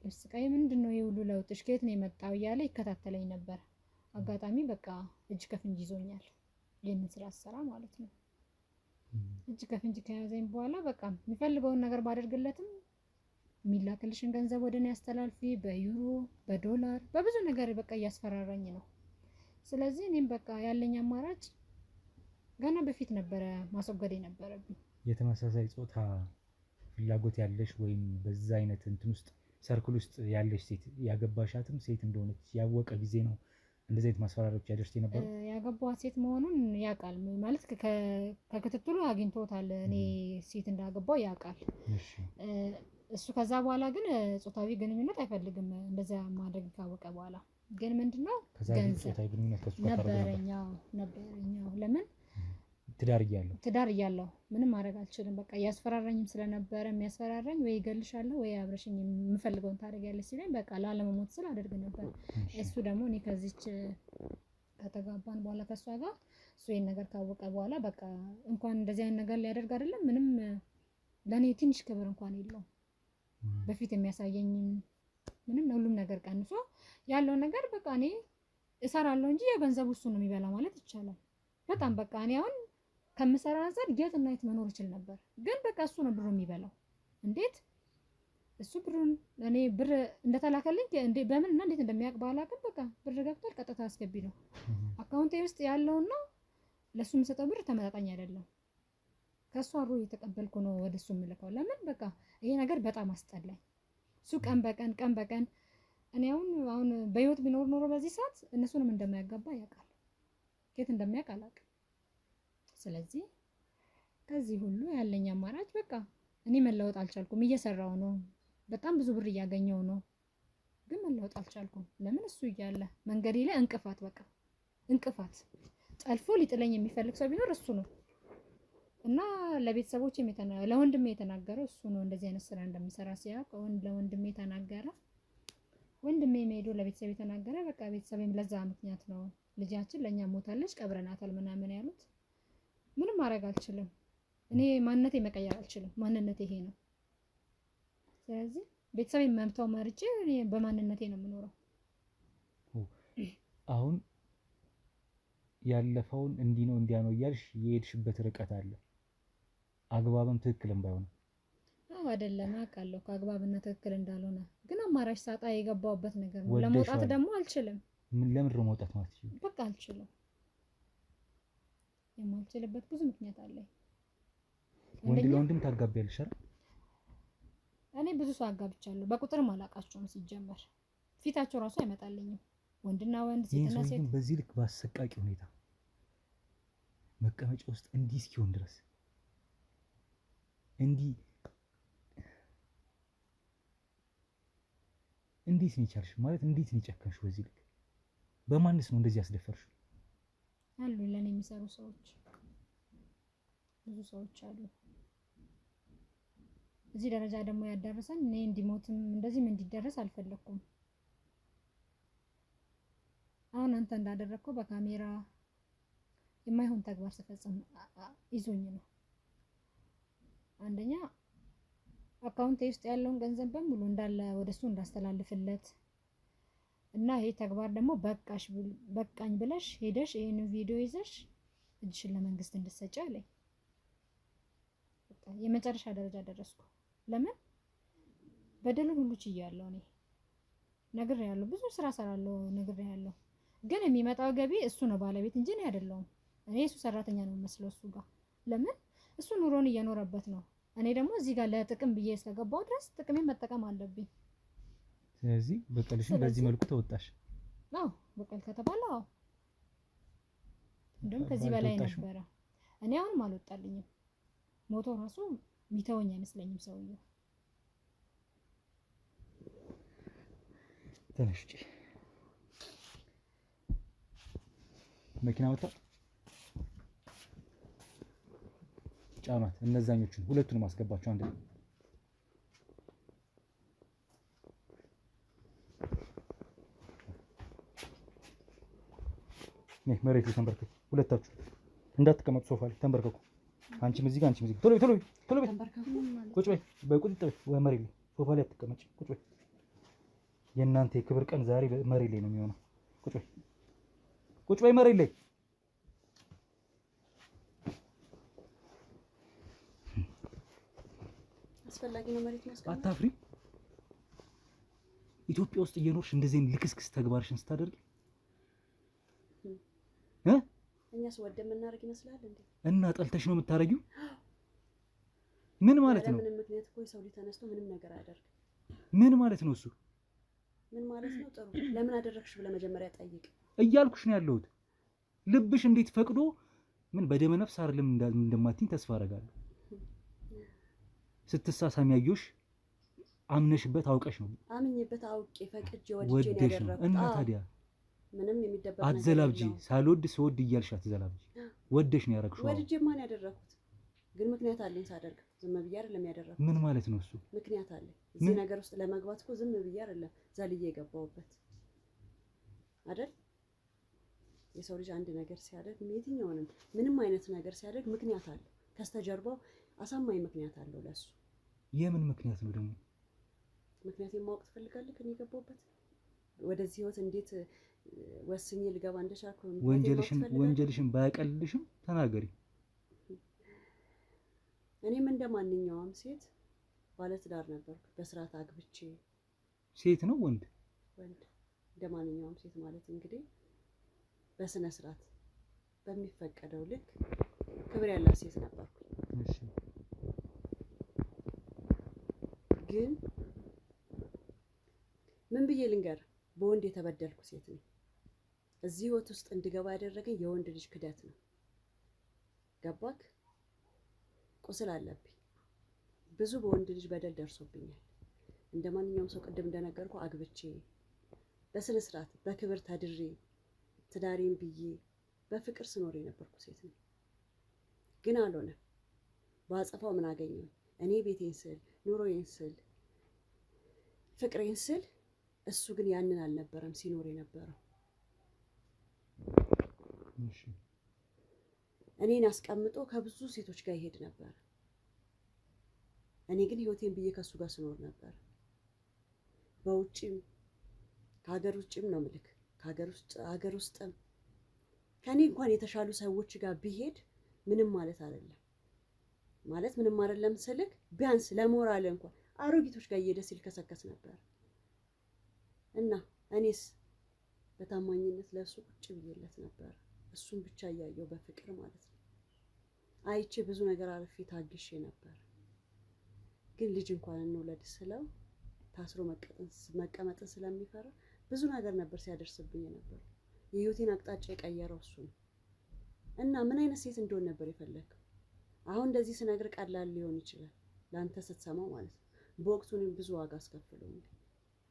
ልብስ ቀይ ምንድነው ይሄ ሁሉ ለውጥሽ ከየት ነው የመጣው እያለ ይከታተለኝ ነበር። አጋጣሚ በቃ እጅ ከፍንጅ ይዞኛል። ይሄንን ስራ አሰራ ማለት ነው። እጅ ከፍንጅ ከያዘኝ በኋላ በቃ የሚፈልገውን ነገር ባደርግለትም የሚላክልሽን ገንዘብ ወደኔ ያስተላልፊ በዩሮ በዶላር በብዙ ነገር በቃ እያስፈራራኝ ነው። ስለዚህ እኔም በቃ ያለኝ አማራጭ ገና በፊት ነበረ ማስወገድ የነበረብኝ። የተመሳሳይ ጾታ ፍላጎት ያለሽ ወይም በዛ አይነት እንትን ውስጥ ሰርክል ውስጥ ያለሽ ሴት ያገባሻትም ሴት እንደሆነች ያወቀ ጊዜ ነው እንደዚህ አይነት ማስፈራሪያዎች ያደርስ ነበር? ያገባዋት ሴት መሆኑን ያውቃል ማለት ከክትትሉ አግኝቶታል። እኔ ሴት እንዳገባው ያውቃል። እሱ ከዛ በኋላ ግን ጾታዊ ግንኙነት አይፈልግም። እንደዛ ማድረግ ካወቀ በኋላ ግን ምንድነው ገንዘብ ጾታዊ ግንኙነት ከሱ ጋር ነበረኛው ለምን ትዳር እያለሁ ምንም ማድረግ አልችልም። በቃ ያስፈራራኝም ስለነበረ የሚያስፈራራኝ ወይ ይገልሻለሁ ወይ አብረሽኝ የምፈልገውን ታደርጊያለሽ ሲለኝ በቃ ላለመሞት ስል አደርግ ነበር። እሱ ደግሞ እኔ ከዚች ከተጋባን በኋላ ከሷ ጋር እሱ ይሄን ነገር ካወቀ በኋላ በቃ እንኳን እንደዚህ አይነት ነገር ሊያደርግ አይደለም ምንም ለኔ ትንሽ ክብር እንኳን የለውም። በፊት የሚያሳየኝ ምንም ሁሉም ነገር ቀንሶ ያለው ነገር በቃ እኔ እሰራለሁ እንጂ የገንዘቡ እሱ ነው የሚበላ ማለት ይቻላል። በጣም በቃ እኔ አሁን ከምሰራ አንፃር የት እና የት መኖር ይችል ነበር። ግን በቃ እሱ ነው ብሩ የሚበላው። እንዴት እሱ ብሩን እኔ ብር እንደተላከልኝ በምን እና እንዴት እንደሚያውቅ ባላውቅም በቃ ብር ገብቷል ቀጥታ አስገቢ ነው አካውንቴ ውስጥ ያለውና ለሱ የምሰጠው ብር ተመጣጣኝ አይደለም። ከሱ አብሮ እየተቀበልኩ ነው ወደሱ የምልከው። ለምን በቃ ይሄ ነገር በጣም አስጠላኝ። እሱ ቀን በቀን እኔ አሁን በህይወት ቢኖር ኖሮ በዚህ ሰዓት እነሱንም እንደማያጋባ ያውቃል። የት እንደሚያውቅ አላውቅም። ስለዚህ ከዚህ ሁሉ ያለኝ አማራጭ በቃ እኔ መለወጥ አልቻልኩም። እየሰራው ነው፣ በጣም ብዙ ብር እያገኘው ነው፣ ግን መለወጥ አልቻልኩም። ለምን? እሱ እያለ መንገዴ ላይ እንቅፋት፣ በቃ እንቅፋት ጠልፎ ሊጥለኝ የሚፈልግ ሰው ቢኖር እሱ ነው። እና ለቤተሰቦቼ ለወንድሜ የተናገረው እሱ ነው። እንደዚህ አይነት ስራ እንደምሰራ ሲያውቅ ለወንድሜ ተናገረ። ወንድሜ ሄዶ ለቤተሰብ የተናገረ። በቃ ቤተሰብም ለዛ ምክንያት ነው ልጃችን ለኛ ሞታለች ቀብረናታል ምናምን ያሉት። ምንም ማድረግ አልችልም እኔ፣ ማንነቴ መቀየር አልችልም። ማንነቴ ይሄ ነው። ስለዚህ ቤተሰቤን መምታው መርጬ እኔ በማንነቴ ነው የምኖረው። አሁን ያለፈውን እንዲህ ነው እንዲያ ነው እያልሽ የሄድሽበት ርቀት አለ፣ አግባብም ትክክልም ባይሆንም። አዎ አይደለም አውቃለሁ ከአግባብና ትክክል እንዳልሆነ፣ ግን አማራጭ ሳጣ የገባውበት ነገር ነው። ለመውጣት ደግሞ አልችልም። ለምን ነው መውጣት ማለት ነው? በቃ አልችልም። የማልችልበት ብዙ ምክንያት አለኝ። ወንድ ለወንድም ታጋቢያለሽ አይደል? እኔ ብዙ ሰው አጋብቻለሁ፣ በቁጥርም አላውቃቸውም። ሲጀመር ፊታቸው ራሱ አይመጣልኝም። ወንድና ወንድ፣ ሴትና ሴት በዚህ ልክ በአሰቃቂ ሁኔታ መቀመጫ ውስጥ እንዲህ እስኪሆን ድረስ እንዴት ነው የቻልሽ? ማለት እንዴት ነው የጨከንሽው? በዚህ ልክ በማንስ ነው እንደዚህ ያስደፈርሽው? አሉ ለኔ የሚሰሩ ሰዎች፣ ብዙ ሰዎች አሉ። እዚህ ደረጃ ደግሞ ያደረሰኝ እኔ እንዲሞትም እንደዚህም እንዲደረስ አልፈለኩም። አሁን አንተ እንዳደረግከው በካሜራ የማይሆን ተግባር ስፈጽም ይዞኝ ነው። አንደኛ አካውንቴ ውስጥ ያለውን ገንዘብ በሙሉ እንዳለ ወደሱ እንዳስተላልፍለት እና ይሄ ተግባር ደግሞ በቃኝ ብለሽ ሄደሽ ይሄን ቪዲዮ ይዘሽ እጅሽን ለመንግስት እንድትሰጪ አለኝ። በቃ የመጨረሻ ደረጃ ደረስኩ። ለምን? በደሉን ሁሉ ችያለሁ። እኔ ነግሬያለሁ፣ ብዙ ስራ ሰራለሁ፣ ነግሬያለሁ። ግን የሚመጣው ገቢ እሱ ነው ባለቤት እንጂ እኔ አይደለሁም። እኔ እሱ ሰራተኛ ነው መስለው እሱ ጋር። ለምን? እሱ ኑሮን እየኖረበት ነው። እኔ ደግሞ እዚህ ጋር ለጥቅም ብዬ እስከገባው ድረስ ጥቅሜን መጠቀም አለብኝ። ስለዚህ በቀልሽን በዚህ መልኩ ተወጣሽ? አዎ በቀል ከተባለ አዎ፣ እንደውም ከዚህ በላይ ነበረ። እኔ አሁንም አልወጣልኝም። ሞቶ ራሱ ሚተወኝ አይመስለኝም ሰውየው። ተነሽ መኪና ወጣ ጫናት። እነዛኞቹን ሁለቱንም አስገባቸው አንድ ላይ። መሬት ላይ ተንበርከኩ። ሁለታችሁ እንዳትቀመጡ ሶፋ ላይ ተንበርከኩ። አንቺም እዚህ ጋር አንቺም እዚህ ጋር። ቶሎ በይ ቁጭ በይ። በቁጥጥ በይ መሬት ላይ ሶፋ ላይ አትቀመጪ። ቁጭ በይ። የእናንተ የክብር ቀን ዛሬ መሬት ላይ ነው የሚሆነው። ቁጭ በይ ቁጭ በይ መሬት ላይ። አስፈላጊ ነው መሬት ማስቀመጥ። አታፍሪ? ኢትዮጵያ ውስጥ እየኖርሽ እንደዚህ ልክስክስ ተግባርሽን ስታደርጊ እኛስ ወደ የምናደርግ ይመስላል እንዴ? እና ጠልተሽ ነው የምታረጊው? ምን ማለት ነው? ምንም ምክንያት እኮ ሰው ተነስቶ ምንም ነገር አያደርግም። ምን ማለት ነው እሱ? ምን ማለት ነው? ጥሩ ለምን አደረግሽ ብለህ መጀመሪያ ጠይቅ እያልኩሽ ነው ያለሁት። ልብሽ እንዴት ፈቅዶ ምን በደመ ነፍስ አይደለም እንደማትኝ ተስፋ አደርጋለሁ። ስትሳሳሚ ያየሁሽ አምነሽበት አውቀሽ ነው። አምኜበት አውቄ ፈቅጄ ወድጄ ነው ያደረኩት። እና ታዲያ ምንም የሚደበቅ አትዘላብጂ። ሳልወድ ስወድ እያልሽ አትዘላብጂ። ወደሽ ነው ያደረግሽው። ወድጄ ማን ያደረኩት? ግን ምክንያት አለኝ ሳደርግ። ዝም ብዬ አይደለም ያደረኩት። ምን ማለት ነው እሱ? ምክንያት አለኝ። እዚህ ነገር ውስጥ ለመግባት እኮ ዝም ብዬ አይደለም ዘልዬ የገባሁበት አይደል? የሰው ልጅ አንድ ነገር ሲያደርግ የትኛውንም ምንም አይነት ነገር ሲያደርግ ምክንያት አለው። ከስተጀርባው አሳማኝ ምክንያት አለው ለሱ። የምን ምክንያት ነው ደግሞ? ምክንያቱም ማወቅ ትፈልጋለህ? ከኔ የገባሁበት ወደዚህ ህይወት እንዴት ወስኜ ልገባ እንደቻልኩ ወንጀልሽን ባያቀልልሽም ተናገሪ። እኔም እንደማንኛውም ሴት ባለትዳር ነበርኩ። በስርዓት አግብቼ። ሴት ነው ወንድ? ወንድ። እንደማንኛውም ሴት ማለት እንግዲህ በስነ ስርዓት በሚፈቀደው ልክ ክብር ያላት ሴት ነበርኩ። እሺ። ግን ምን ብዬ ልንገር? በወንድ የተበደልኩ ሴት ነኝ። እዚህ ህይወት ውስጥ እንድገባ ያደረገኝ የወንድ ልጅ ክደት ነው። ገባክ? ቁስል አለብኝ። ብዙ በወንድ ልጅ በደል ደርሶብኛል። እንደ ማንኛውም ሰው ቅድም እንደነገርኩ አግብቼ በስነ ስርዓት በክብር ተድሬ ትዳሬን ብዬ በፍቅር ስኖር የነበርኩ ሴት ነኝ። ግን አልሆነም። በአጸፋው ምን አገኘሁ? እኔ ቤቴን ስል ኑሮዬን ስል ፍቅሬን ስል፣ እሱ ግን ያንን አልነበረም ሲኖር የነበረው። እኔን አስቀምጦ ከብዙ ሴቶች ጋር ይሄድ ነበር። እኔ ግን ህይወቴን ብዬ ከሱ ጋር ስኖር ነበር። በውጭም ከሀገር ውጭም ነው ምልክ ከሀገር ውስጥም ከኔ እንኳን የተሻሉ ሰዎች ጋር ቢሄድ ምንም ማለት አይደለም። ማለት ምንም አይደለም ስልክ ቢያንስ ለሞራል እንኳን አሮጊቶች ጋር እየሄደ ሲልከሰከስ ነበር። እና እኔስ በታማኝነት ለእሱ ቁጭ ብዬለት ነበር። እሱን ብቻ እያየው በፍቅር ማለት ነው። አይቼ ብዙ ነገር አልፌ ታግሼ ነበር። ግን ልጅ እንኳን እንውለድ ስለው ታስሮ መቀመጥን ስለሚፈራ ብዙ ነገር ነበር ሲያደርስብኝ ነበር። የህይወቴን አቅጣጫ የቀየረው እሱ ነው። እና ምን አይነት ሴት እንደሆነ ነበር የፈለግከው? አሁን እንደዚህ ስነግር ቀላል ሊሆን ይችላል ለአንተ ስትሰማው ማለት ነው። በወቅቱ እኔም ብዙ ዋጋ አስከፍሎኛል።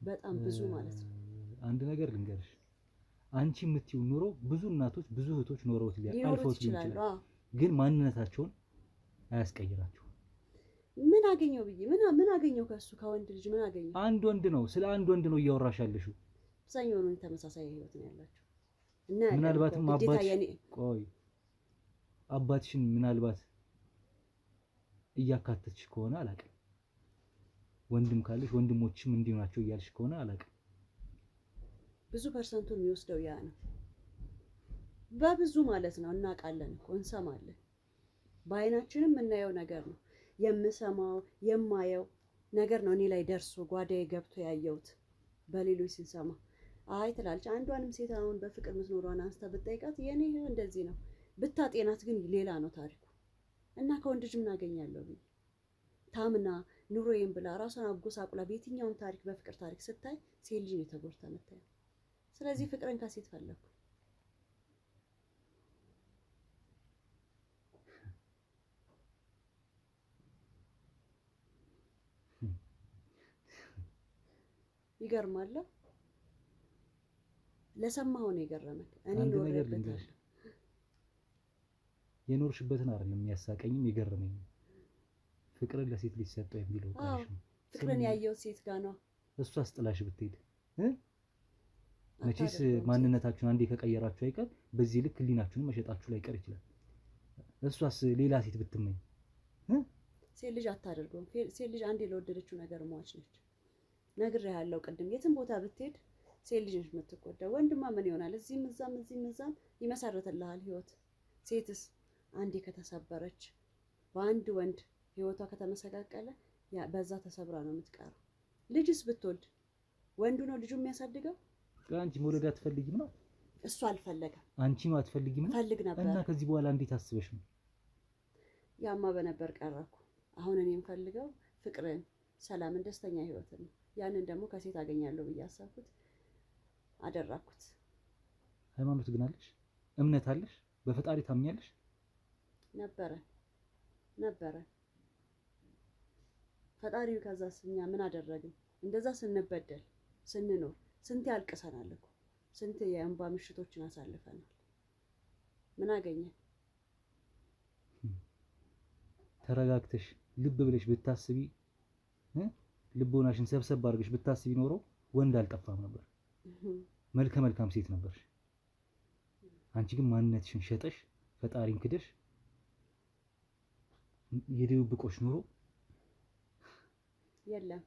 በጣም ብዙ ማለት ነው። አንድ ነገር ልንገርሽ፣ አንቺ የምትይው ኑሮ ብዙ እናቶች ብዙ እህቶች ኖረውት አልፈውት ይችላል። ግን ማንነታቸውን አያስቀይራቸውም። ምን አገኘው ብዬ ምን አገኘው ከሱ ከወንድ ልጅ ምን አገኘው? አንድ ወንድ ነው፣ ስለ አንድ ወንድ ነው እያወራሽ ያለሽው። አብዛኛው ነው ተመሳሳይ ህይወት ነው ያላችሁ እና ምናልባትም አባትሽን ምናልባት እያካተትሽ ከሆነ አላውቅም። ወንድም ካለሽ ወንድሞችም እንዲሁ ናቸው እያልሽ ከሆነ አላውቅም። ብዙ ፐርሰንቱን የሚወስደው ያ ነው። በብዙ ማለት ነው። እናውቃለን እኮ እንሰማለን። በአይናችንም የምናየው ነገር ነው። የምሰማው የማየው ነገር ነው። እኔ ላይ ደርሶ ጓዳዬ ገብቶ ያየሁት በሌሎች ሲንሰማ አይ ትላለች። አንዷንም ሴት አሁን በፍቅር የምትኖረዋን አንስታ ብትጠይቃት የኔ እንደዚህ ነው ብታጤናት ግን ሌላ ነው ታሪኩ። እና ከወንድ ልጅ ምን አገኛለሁ ብዬ ታምና ኑሮዬን ብላ ራሷን አጎሳቁላ በየትኛውም ታሪክ በፍቅር ታሪክ ስታይ ሴት ልጅ ነው የተጎድታ መታየው። ስለዚህ ፍቅርን ከሴት ፈለኩ። ይገርማል። ለሰማኸው ነው የገረመኝ። እኔ ኖሬበታለሁ። የኖርሽበትን አይደለም የሚያሳቀኝም የገረመኝ ፍቅርን ለሴት ልጅ ሰጠው የሚለው ቃልሽ ነው። ፍቅርን ያየው ሴት ጋር ነው። እሷ አስጥላሽ ብትሄድ መቼስ ማንነታችሁን አንዴ ከቀየራችሁ አይቀር በዚህ ልክ ህሊናችሁን መሸጣችሁ ላይ ቀር ይችላል። እሷስ ሌላ ሴት ብትመኝ ሴት ልጅ አታደርገውም። ሴት ልጅ አንዴ ለወደደችው ነገር ሟች ነች። ነግሬሃለሁ ቅድም። የትም ቦታ ብትሄድ ሴት ልጅ ነች የምትጎዳው። ወንድማ ምን ይሆናል? እዚህም እዛም ይመሰርትልሃል ህይወት። ሴትስ አንዴ ከተሰበረች በአንድ ወንድ ህይወቷ ከተመሰቃቀለ በዛ ተሰብራ ነው የምትቀረው። ልጅስ ብትወልድ ወንዱ ነው ልጁ የሚያሳድገው። አንቺ መውለድ አትፈልጊም ነው? እሱ አልፈለገም። አንቺም አትፈልጊም ነው? ፈልግ ነበር። እና ከዚህ በኋላ እንዴት አስበሽ ነው? ያማ በነበር ቀረኩ። አሁን እኔ የምፈልገው ፍቅርን፣ ሰላምን፣ ደስተኛ ህይወትን ነው። ያንን ደግሞ ከሴት አገኛለሁ ብዬ አሰብኩት፣ አደረኩት። ሃይማኖት ግን አለሽ? እምነት አለሽ? በፈጣሪ ታምኛለሽ? ነበረ ፈጣሪው። ከዛስ እኛ ምን አደረግን? እንደዛ ስንበደል ስንኖር ስንት ያልቅሰናል እኮ ስንት የእንባ ምሽቶችን አሳልፈናል። ምን አገኘን? ተረጋግተሽ ልብ ብለሽ ብታስቢ ልቦናሽን ሰብሰብ አድርገሽ ብታስቢ ኖሮ ወንድ አልጠፋም ነበር። መልከ መልካም ሴት ነበርሽ። አንቺ ግን ማንነትሽን ሸጠሽ ፈጣሪን ክደሽ የድብቆሽ ኑሮ የለም።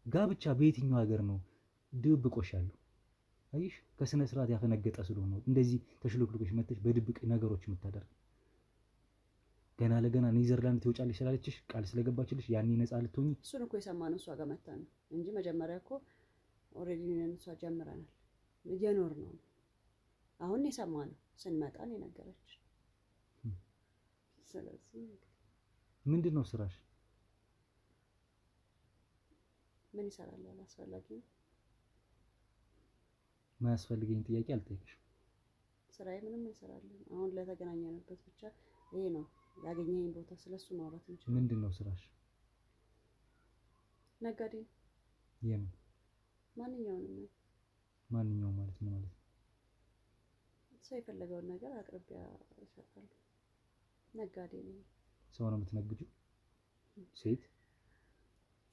ጋብቻ በየትኛው ሀገር ነው ድብቆሽ ያለው? አይሽ ከስነ ስርዓት ያፈነገጠ ስለሆነ እንደዚህ ተሽሎክሎሽ መጥተሽ በድብቅ ነገሮች የምታደርግ። ገና ለገና ኔዘርላንድ ትወጫለሽ ስላለችሽ ቃል ስለገባችልሽ ያኔ ነፃ ልትሆኚ። እሱን እኮ የሰማነው እሷ ጋር መጣ ነው እንጂ መጀመሪያ እኮ ኦልሬዲ እሷ ጀምረናል እየኖር ነው። አሁን የሰማነው ስንመጣ ነው የነገረች። ስለዚህ ምንድን ነው ስራሽ? ምን ይሰራል? አላስፈላጊ ነው። ማያስፈልገኝ ጥያቄ አልጠይቅሽም። ስራዬ ምንም አይሰራልኝ። አሁን ለተገናኘንበት ብቻ ይሄ ነው ያገኘኝ ቦታ ስለሱ ማውራት እንችላለን። ምንድነው ስራሽ? ነጋዴ። የምን ማንኛውንም ነው። ማንኛውም ማለት ምን ማለት ነው? ሰው የፈለገውን ነገር አቅርቢያ እሸጣለሁ። ነጋዴ ነኝ። ሰው ነው የምትነግጂው? ሴት?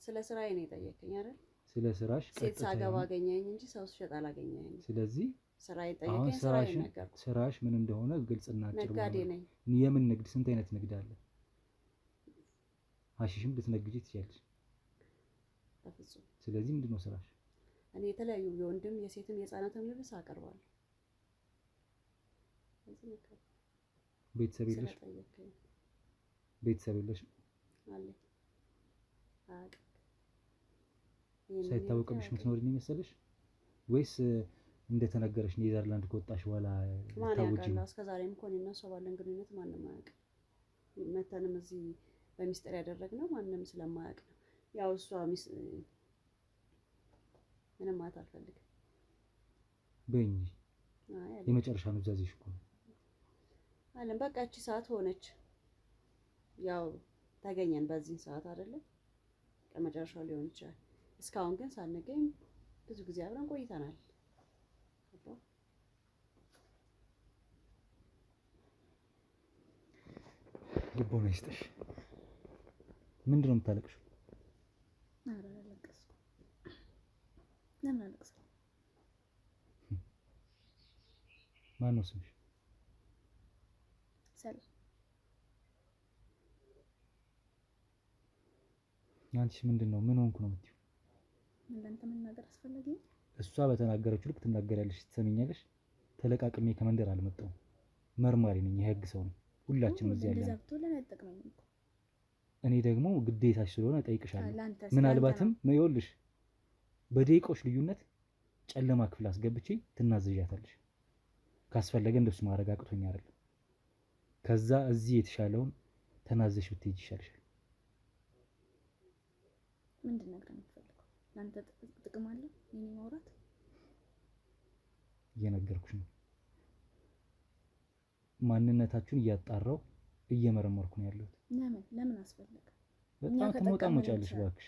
ስለ ስራዬ ነው የጠየቀኝ አይደል? ስለ ስራሽ ሴት ሳገባ አገኘኝ እንጂ ሰው ስሸጥ አላገኘኝ። ስለዚህ ስራዬ ጠየቀኝ። ስራዬ ነገርኩ። ስራሽ ምን እንደሆነ ግልጽና አጭር ነጋዴ ነኝ። የምን ንግድ? ስንት አይነት ንግድ አለ? ሀሺሽም ልትነግጂ ትችያለሽ። በፍጹም። ስለዚህ ምንድነው ስራሽ? እኔ የተለያዩ የወንድም የሴትም የህፃናትም ልብስ አቀርባለሁ። ቤተሰብ የለሽ? ቤተሰብ የለሽ? አለ። ሳይታወቅብሽ የምትኖሪ ነው መሰለሽ ወይስ እንደተነገረሽ ኔዘርላንድ ከወጣሽ በኋላ ታውጂ ነው? እስከዛሬም እኮ እኔና እሷ ባለን ግንኙነት ማንም አያውቅም። መተንም እዚህ በሚስጥር ያደረግነው ማንም ስለማያውቅ ነው። ያው እሷ ምንም ማለት አልፈልግም በእኝ የመጨረሻ ነው ዛዜሽ እኮ አለም። በቃ እቺ ሰዓት ሆነች። ያው ታገኘን በዚህ ሰዓት አይደለም ከመጨረሻው ሊሆን ይችላል። እስካሁን ግን ሳንገኝ ብዙ ጊዜ አብረን ቆይተናል። ልቦና ይስጥሽ። ምንድነው የምታለቅሽው? ኧረ አላለቅስኩም። ለምን አለቅሳለሁ? ማነው ስምሽ? ሰላም። አንቺስ ምንድነው? ምን ሆንኩ ነው የምትይው? ለአንተ መናገር አስፈላጊ ነው? እሷ በተናገረችው ልክ ትናገሪያለሽ፣ ትሰሚኛለሽ። ተለቃቅሜ ከመንደር አልመጣሁም። መርማሪ ነኝ፣ የህግ ሰው ነኝ። ሁላችንም እዚህ ያለን። እንደዛ ብትሆን ለምን አትጠቅመኝም እኮ? እኔ ደግሞ ግዴታሽ ስለሆነ እጠይቅሻለሁ። ምናልባትም ይኸውልሽ በደቂቃዎች ልዩነት ጨለማ ክፍል አስገብቼ ትናዘዣታለሽ። ካስፈለገ እንደሱ ማድረግ አቅቶኝ አይደለም። ከዛ እዚህ የተሻለውን ተናዘሽ ብትሄጂ ይሻልሻል። ምንድን ነው የምትፈልገው? ለአንተ ጥቅም አለው የኔ ማውራት? እየነገርኩሽ ነው። ማንነታችሁን እያጣራው እየመረመርኩ ነው ያለሁት። ለምን አስፈለገ? በጣም ትሞጣሞጫለሽ እባክሽ።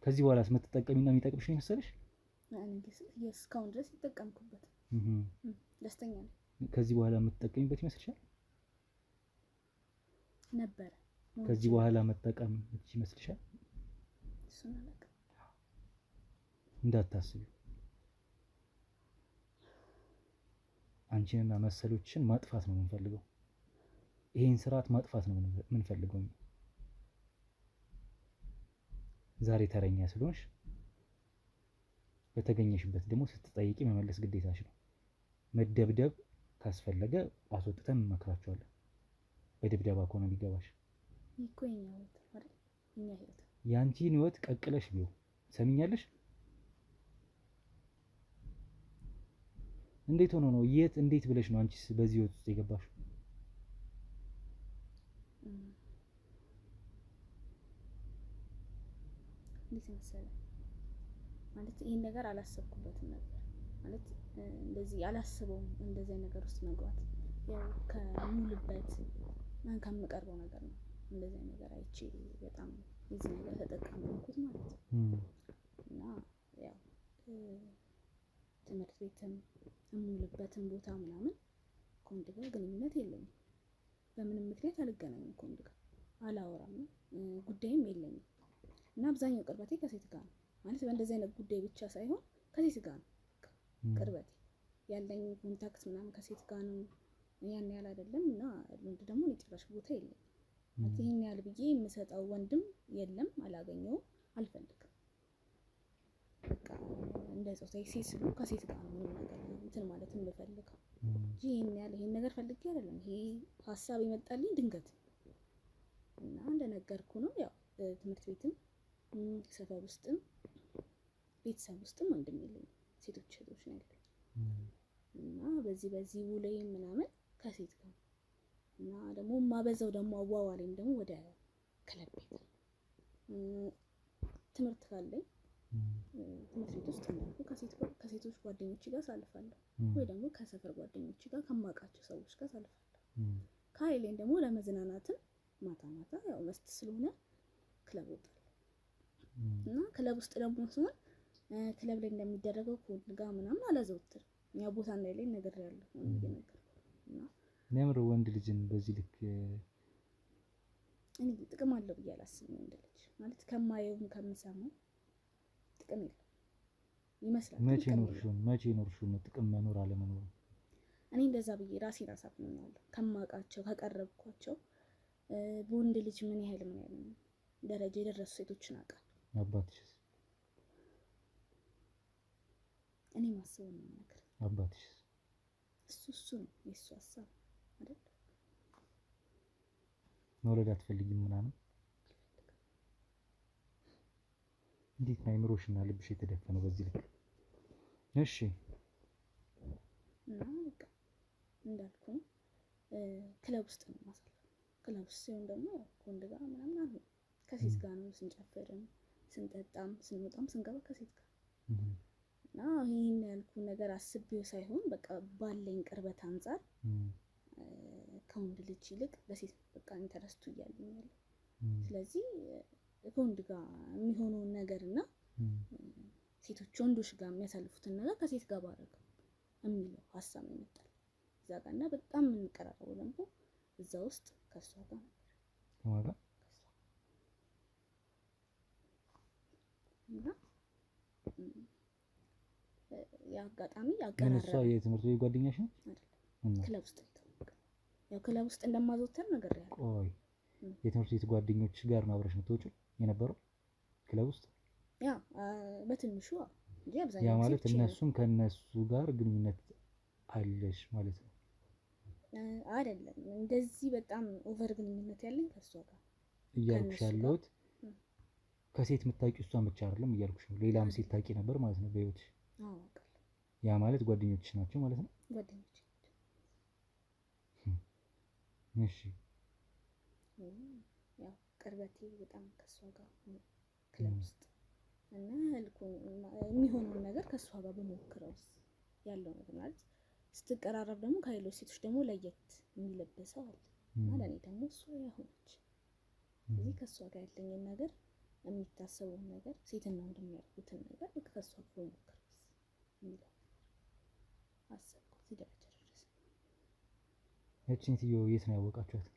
ከዚህ በኋላስ የምትጠቀሚና የሚጠቅምሽ ነው መሰለሽ? እስካሁን ድረስ ይጠቀምኩበት ደስተኛ ነኝ። ከዚህ በኋላ የምትጠቀሚበት ይመስልሻል? ነበረ። ከዚህ በኋላ መጠቀም ይመስልሻል? እሱን አላውቅም። እንዳታስቢ። አንቺንና መሰሎችን ማጥፋት ነው የምንፈልገው። ይሄን ስርዓት ማጥፋት ነው የምንፈልገው። ዛሬ ተረኛ ስለሆንሽ በተገኘሽበት ደግሞ ስትጠይቂ መመለስ ግዴታሽ ነው። መደብደብ ካስፈለገ አስወጥተን እንመክራቸዋለን። በድብደባ ከሆነ ቢገባሽ እኮ የኛ ህይወት አይደል? የኛ ህይወት ያንቺን ህይወት ቀቅለሽ ቢው ሰሚኛለሽ? እንዴት ሆኖ ነው እንዴት ብለሽ ነው አንቺስ በዚህ ህይወት ውስጥ የገባሽው? እንዴት መሰለህ ማለት ይሄን ነገር አላሰብኩበትም ነበር ማለት እንደዚህ አላስበውም። እንደዚህ ነገር ውስጥ መግባት ያው ከሙሉበት ማን ከምቀርበው ነገር ነው። እንደዚህ ነገር አይቼ በጣም እዚህ ነገር ተጠቀምኩት ማለት ነው። እና ያው ትምህርት ቤትም የምውልበትን ቦታ ምናምን ከወንድ ጋር ግንኙነት የለኝም። በምንም ምክንያት አልገናኝም ከወንድ ጋር አላወራም፣ ጉዳይም የለኝም። እና አብዛኛው ቅርበቴ ከሴት ጋር ነው ማለት በእንደዚህ አይነት ጉዳይ ብቻ ሳይሆን ከሴት ጋር ነው ቅርበቴ ያለኝ ኮንታክት ምናምን ከሴት ጋር ነው። ያን ያህል አይደለም እና ወንድ ደግሞ ጭራሽ ቦታ የለኝም። ይሄን ያህል ብዬ የምሰጠው ወንድም የለም፣ አላገኘውም፣ አልፈልግም። በቃ እንደ ጾታዬ ሴት ስለሆነ ከሴት ጋር ነው ነገር እንትን ማለት የምፈልገው እንጂ ይሄን ነገር ፈልጌ አይደለም። ይሄ ሀሳብ የመጣልኝ ድንገት እና እንደነገርኩ ነው። ያው ትምህርት ቤትም ሰፈር ውስጥም ቤተሰብ ውስጥም ወንድም የለኝም፣ ሴቶች እህቶች ነው ያሉት። እና በዚህ ውለይ ምናምን ከሴት ጋር እና ደግሞ ማበዛው ደግሞ አዋዋሌም ደግሞ ወደ ክለብ ቤት ትምህርት ካለኝ ትምህርት ቤት ውስጥ እንዳልኩ ከሴቶች ጓደኞች ጋር ሳልፋለሁ ወይ ደግሞ ከሰፈር ጓደኞች ጋር ከማውቃቸው ሰዎች ጋር ሳልፋለሁ። ከሀይሌን ደግሞ ለመዝናናትም ማታ ማታ ያው መስት ስለሆነ ክለብ ወጣል እና ክለብ ውስጥ ደግሞ ሲሆን ክለብ ላይ እንደሚደረገው ከወንድ ጋር ምናምን አላዘወትርም። ያው ቦታ እንዳይለኝ ነገር ያለው ነው ነገር እና ለምር ወንድ ልጅን በዚህ ልክ እኔ ጥቅም አለው ብዬ አላስብም። ወንድ ልጅ ማለት ከማየውም ከምሰማው ጥቅም የለም ይመስላል። መቼ ኖርሽው ነው ጥቅም መኖር አለመኖር? እኔ እንደዛ ብዬ ራሴን አሳምናለሁ። ከማውቃቸው ከቀረብኳቸው በወንድ ልጅ ምን ያህል ደረጃ የደረሱ ሴቶችን አውቃለሁ። አባትሽስ? እኔ ማስበው ነው ነገር። አባትሽስ? እሱ ነው የእሱ ሀሳብ አይደል? መውለድ አትፈልጊም ምናምን? እንዴት ነው አይምሮሽና ልብሽ የተደፈነው በዚህ ልክ? እሺ እና በቃ እንዳልኩ ክለብ ውስጥ ነው ማሳለፍ። ክለብ ውስጥ ሲሆን ደግሞ ከወንድ ጋር ምናምን አልሆነም። ከሴት ጋር ነው ስንጨፍርም ስንጠጣም ስንወጣም ስንገባ ከሴት ጋር እና ይሄን ያልኩ ነገር አስቤው ሳይሆን በቃ ባለኝ ቅርበት አንፃር ከወንድ ልጅ ይልቅ በሴት በቃ ኢንተረስቱ እያለኝ ያለው። ስለዚህ ከወንድ ጋር የሚሆነውን ነገርና ሴቶች ወንዶች ጋር የሚያሳልፉትን ነገር ከሴት ጋር ባረገው የሚለው ሀሳብ ይመጣል እዛ ጋር እና በጣም የምንቀራረበው ደግሞ እዛ ውስጥ ከሷ ጋር ነበር እና ያጋጣሚ ያቀራረበ እሷ የትምህርት ቤት ጓደኛሽ ነው አይደል? ክለብ ውስጥ ያው ክለብ ውስጥ እንደማዘውተር ነገር ያለው። ቆይ የትምህርት ቤት ጓደኞች ጋር ነው አብረሽ የምትወጪው የነበረው ክለብ ውስጥ? ያ በትንሹ እንጂ አብዛኛው ያ ማለት እነሱም ከነሱ ጋር ግንኙነት አለሽ ማለት ነው? አይደለም እንደዚህ በጣም ኦቨር ግንኙነት ያለኝ ከሷ ጋር እያልኩሽ ያለሁት ከሴት የምታውቂው እሷን ብቻ አይደለም እያልኩሽ ነው። ሌላም ሴት ታውቂ ነበር ማለት ነው በህይወትሽ? አዎ። ያ ማለት ጓደኞችሽ ናቸው ማለት ነው? ጓደኞቼ። እሺ። ያው ቅርበቴ በጣም ከሷ ጋር ክለብ ውስጥ እና የሚሆነውን ነገር ከሷ ጋር በሞክረው ያለው ነገር ማለት ስትቀራረብ ደግሞ ከሌሎች ሴቶች ደግሞ ለየት የሚለበሰው አለ እና ለእኔ ደግሞ እሷ ያሆነች እዚህ ከሷ ጋር ያለኝን ነገር የሚታሰበውን ነገር ሴትና እንደሚያደርጉትን ነገር ልክ ከሷ ጋር በሞክረው የሚለው አሰብኩት። እዚህ ደረጃ ደረሰ። እቺን ትዮ የት ነው ያወቃችኋት?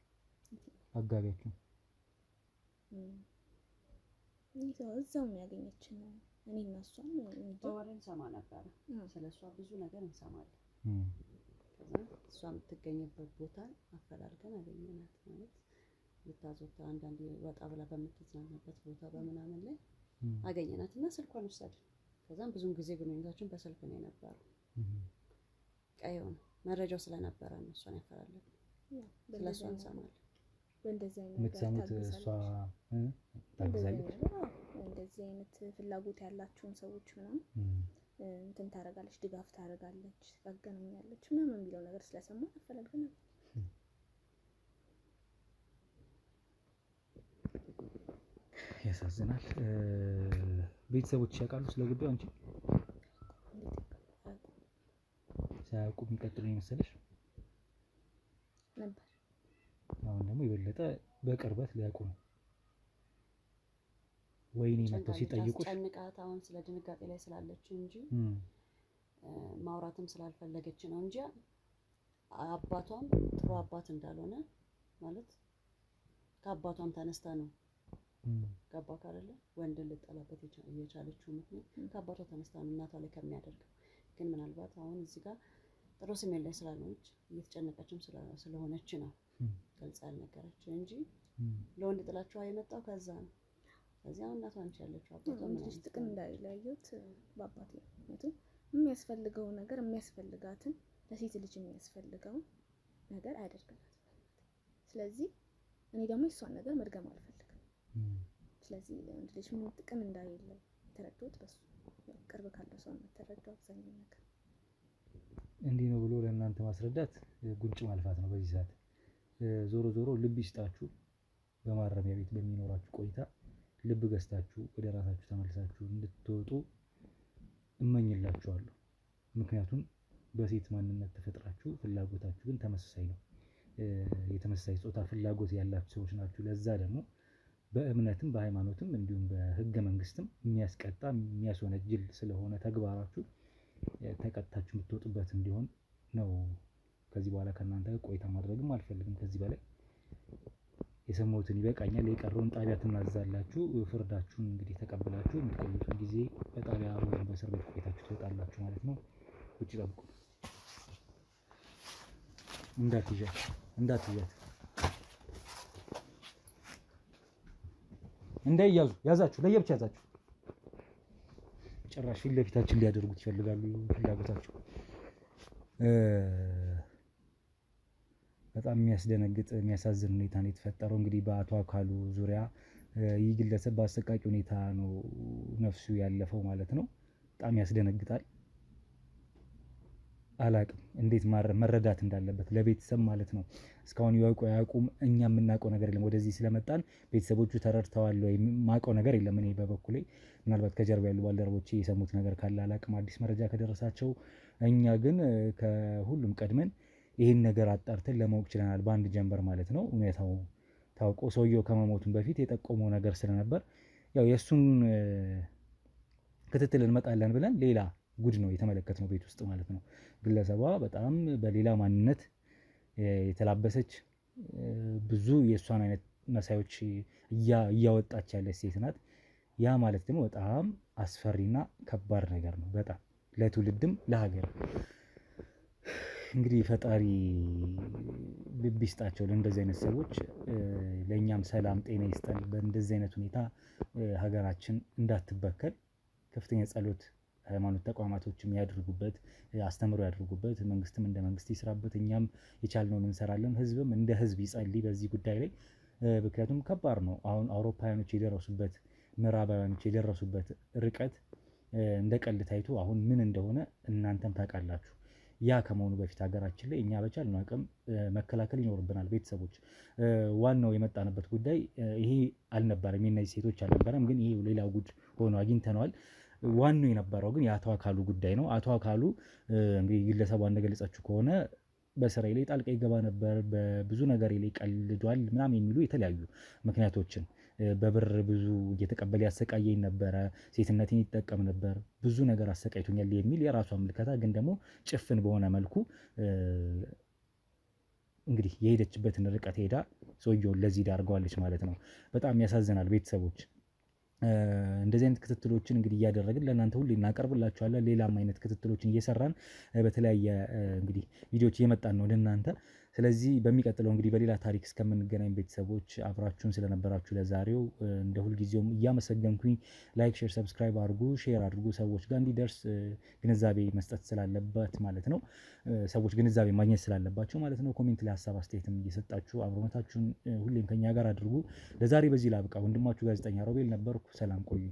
አጋቢያችሁ? እዛው ነው ያገኘችን። እኔና እሷም በወሬ እንሰማ ነበረ። ስለሷ ብዙ ነገር እንሰማለን። ከዛ እሷ የምትገኝበት ቦታ አፈላልገን አገኘናት። ማለት ልታዘወትር አንዳንዴ ወጣ ብላ በምትዝናናበት ቦታ በምናምን ላይ አገኘናት እና ስልኳን ወሰድን። ከዛም ብዙም ጊዜ ግንኙነታችን በስልክ ነው የነበረው። ቀይ ሆነ መረጃው ስለነበረ ነው እሷን ያፈላለግን። ስለሷ እንሰማለን። በእንደዚህ አይነት የምትሰሙት እሷ ታግዛለች። እንደዚህ አይነት ፍላጎት ያላቸውን ሰዎች ምናምን እንትን ታደርጋለች፣ ድጋፍ ታደርጋለች፣ ታገናኛለች ምናምን የሚለው ነገር ስለሰማ አፈላልገን ነበር። ያሳዝናል። ቤተሰቦች ያውቃሉ ስለ ጉዳዩ? አንቺ ሳያውቁ የሚቀጥሉ የመሰለሽ ነበር። አሁን ደግሞ የበለጠ በቅርበት ሊያውቁ ነው። ወይኔ መጥተው ሲጠይቁሽ ጨንቃት አሁን ስለ ድንጋጤ ላይ ስላለች እንጂ ማውራትም ስላልፈለገች ነው እንጂ አባቷም ጥሩ አባት እንዳልሆነ ማለት ከአባቷም ተነስታ ነው ገባክ አይደለ? ወንድ ልጠላበት የቻለችው ምክንያት ከአባቷ ተነስታ ነው እናቷ ላይ ከሚያደርገው። ግን ምናልባት አሁን እዚህ ጋር ጥሩ ስሜት ላይ ስላልሆነች እየተጨነቀችም ስለሆነች ነው ገልጻ ያልነገረችን እንጂ ለወንድ ጥላቻዋ የመጣው ከዛ ነው። ከዚህ አሁን እናቷ አንቺ ያለችው አባቷ ምን ልጅ ጥቅም እንዳይለያዩት በአባቴ ምክንያቱም የሚያስፈልገው ነገር የሚያስፈልጋትን ለሴት ልጅ የሚያስፈልገው ነገር አያደርግላትም። ስለዚህ እኔ ደግሞ የሷን ነገር መድገም አልፈልግም። ስለዚህ ለወንድ ልጅ ምን ጥቅም እንዳይለው የተረዳሁት በሱ ቅርብ ካለው ሰው ነው የተረዳው አብዛኛው ነገር። እንዲህ ነው ብሎ ለእናንተ ማስረዳት ጉንጭ ማልፋት ነው በዚህ ሰዓት። ዞሮ ዞሮ ልብ ይስጣችሁ። በማረሚያ ቤት በሚኖራችሁ ቆይታ ልብ ገዝታችሁ ወደ ራሳችሁ ተመልሳችሁ እንድትወጡ እመኝላችኋለሁ። ምክንያቱም በሴት ማንነት ተፈጥራችሁ ፍላጎታችሁ ግን ተመሳሳይ ነው። የተመሳሳይ ጾታ ፍላጎት ያላችሁ ሰዎች ናችሁ። ለዛ ደግሞ በእምነትም በሃይማኖትም እንዲሁም በህገ መንግስትም የሚያስቀጣ የሚያስወነጅል ስለሆነ ተግባራችሁ ተቀጣችሁ የምትወጡበት እንዲሆን ነው። ከዚህ በኋላ ከእናንተ ጋር ቆይታ ማድረግም አልፈልግም። ከዚህ በላይ የሰማሁትን ይበቃኛል። የቀረውን ጣቢያ ትናዛላችሁ። ፍርዳችሁን እንግዲህ ተቀብላችሁ የምትቆዩትን ጊዜ በጣቢያ ወይም በእስር ቤት ቆይታችሁ ትወጣላችሁ ማለት ነው። ውጭ ጠብቁ። እንዳትይዣት እንዳይያዙ ያዛችሁ፣ ለየብቻ ያዛችሁ። ጭራሽ ፊት ለፊታችን ሊያደርጉት ይፈልጋሉ። ፍላጎታቸው በጣም የሚያስደነግጥ የሚያሳዝን ሁኔታ ነው የተፈጠረው። እንግዲህ በአቶ አካሉ ዙሪያ ይህ ግለሰብ በአሰቃቂ ሁኔታ ነው ነፍሱ ያለፈው ማለት ነው። በጣም ያስደነግጣል። አላቅም እንዴት መረዳት እንዳለበት ለቤተሰብ ማለት ነው። እስካሁን ይወቁ አያውቁም፣ እኛ የምናውቀው ነገር የለም። ወደዚህ ስለመጣን ቤተሰቦቹ ተረድተዋል ወይ የማውቀው ነገር የለም። እኔ በበኩሌ ምናልባት ከጀርባ ያሉ ባልደረቦቼ የሰሙት ነገር ካለ አላቅም፣ አዲስ መረጃ ከደረሳቸው። እኛ ግን ከሁሉም ቀድመን ይህን ነገር አጣርተን ለማወቅ ችለናል፣ በአንድ ጀንበር ማለት ነው። ሁኔታው ታውቆ ሰውየው ከመሞቱን በፊት የጠቆመው ነገር ስለነበር ያው የእሱን ክትትል እንመጣለን ብለን ሌላ ጉድ ነው የተመለከትነው ቤት ውስጥ ማለት ነው። ግለሰቧ በጣም በሌላ ማንነት የተላበሰች ብዙ የእሷን አይነት መሳዮች እያወጣች ያለች ሴት ናት። ያ ማለት ደግሞ በጣም አስፈሪና ከባድ ነገር ነው፣ በጣም ለትውልድም ለሀገር። እንግዲህ ፈጣሪ ልብ ይስጣቸው ለእንደዚህ አይነት ሰዎች፣ ለእኛም ሰላም ጤና ይስጠን። በእንደዚህ አይነት ሁኔታ ሀገራችን እንዳትበከል ከፍተኛ ጸሎት ሃይማኖት ተቋማቶችም ያድርጉበት፣ አስተምሮ ያድርጉበት። መንግስትም እንደ መንግስት ይስራበት፣ እኛም የቻልነውን እንሰራለን። ህዝብም እንደ ህዝብ ይጸልይ በዚህ ጉዳይ ላይ። ምክንያቱም ከባድ ነው። አሁን አውሮፓውያኖች የደረሱበት ምዕራባውያኖች የደረሱበት ርቀት እንደ ቀልድ ታይቶ አሁን ምን እንደሆነ እናንተም ታውቃላችሁ። ያ ከመሆኑ በፊት ሀገራችን ላይ እኛ በቻልነው አቅም መከላከል ይኖርብናል። ቤተሰቦች ዋናው የመጣንበት ጉዳይ ይሄ አልነበረም፣ የእነዚህ ሴቶች አልነበረም። ግን ይሄ ሌላ ጉድ ሆኖ አግኝተነዋል። ዋናው የነበረው ግን የአቶ አካሉ ጉዳይ ነው። አቶ አካሉ እንግዲህ ግለሰቧ እንደገለጸችው ከሆነ በስራዬ ላይ ጣልቃ ይገባ ነበር፣ በብዙ ነገር ላይ ቀልዷል ምናምን የሚሉ የተለያዩ ምክንያቶችን በብር ብዙ እየተቀበለ ያሰቃየኝ ነበረ፣ ሴትነትን ይጠቀም ነበር፣ ብዙ ነገር አሰቃይቶኛል የሚል የራሷ ምልከታ፣ ግን ደግሞ ጭፍን በሆነ መልኩ እንግዲህ የሄደችበትን ርቀት ሄዳ ሰውየውን ለዚህ ዳርገዋለች ማለት ነው። በጣም ያሳዝናል ቤተሰቦች። እንደዚህ አይነት ክትትሎችን እንግዲህ እያደረግን ለእናንተ ሁሌ እናቀርብላችኋለን። ሌላም አይነት ክትትሎችን እየሰራን በተለያየ እንግዲህ ቪዲዮዎች እየመጣን ነው ለእናንተ። ስለዚህ በሚቀጥለው እንግዲህ በሌላ ታሪክ እስከምንገናኝ ቤተሰቦች አብራችሁን ስለነበራችሁ ለዛሬው እንደ ሁልጊዜውም እያመሰገንኩኝ ላይክ፣ ሼር፣ ሰብስክራይብ አድርጉ፣ ሼር አድርጉ ሰዎች ጋር እንዲደርስ ግንዛቤ መስጠት ስላለበት ማለት ነው። ሰዎች ግንዛቤ ማግኘት ስላለባቸው ማለት ነው። ኮሜንት ላይ ሀሳብ አስተያየትም እየሰጣችሁ አብሮነታችሁን ሁሌም ከኛ ጋር አድርጉ። ለዛሬ በዚህ ላብቃ። ወንድማችሁ ጋዜጠኛ ሮቤል ነበርኩ። ሰላም ቆዩ።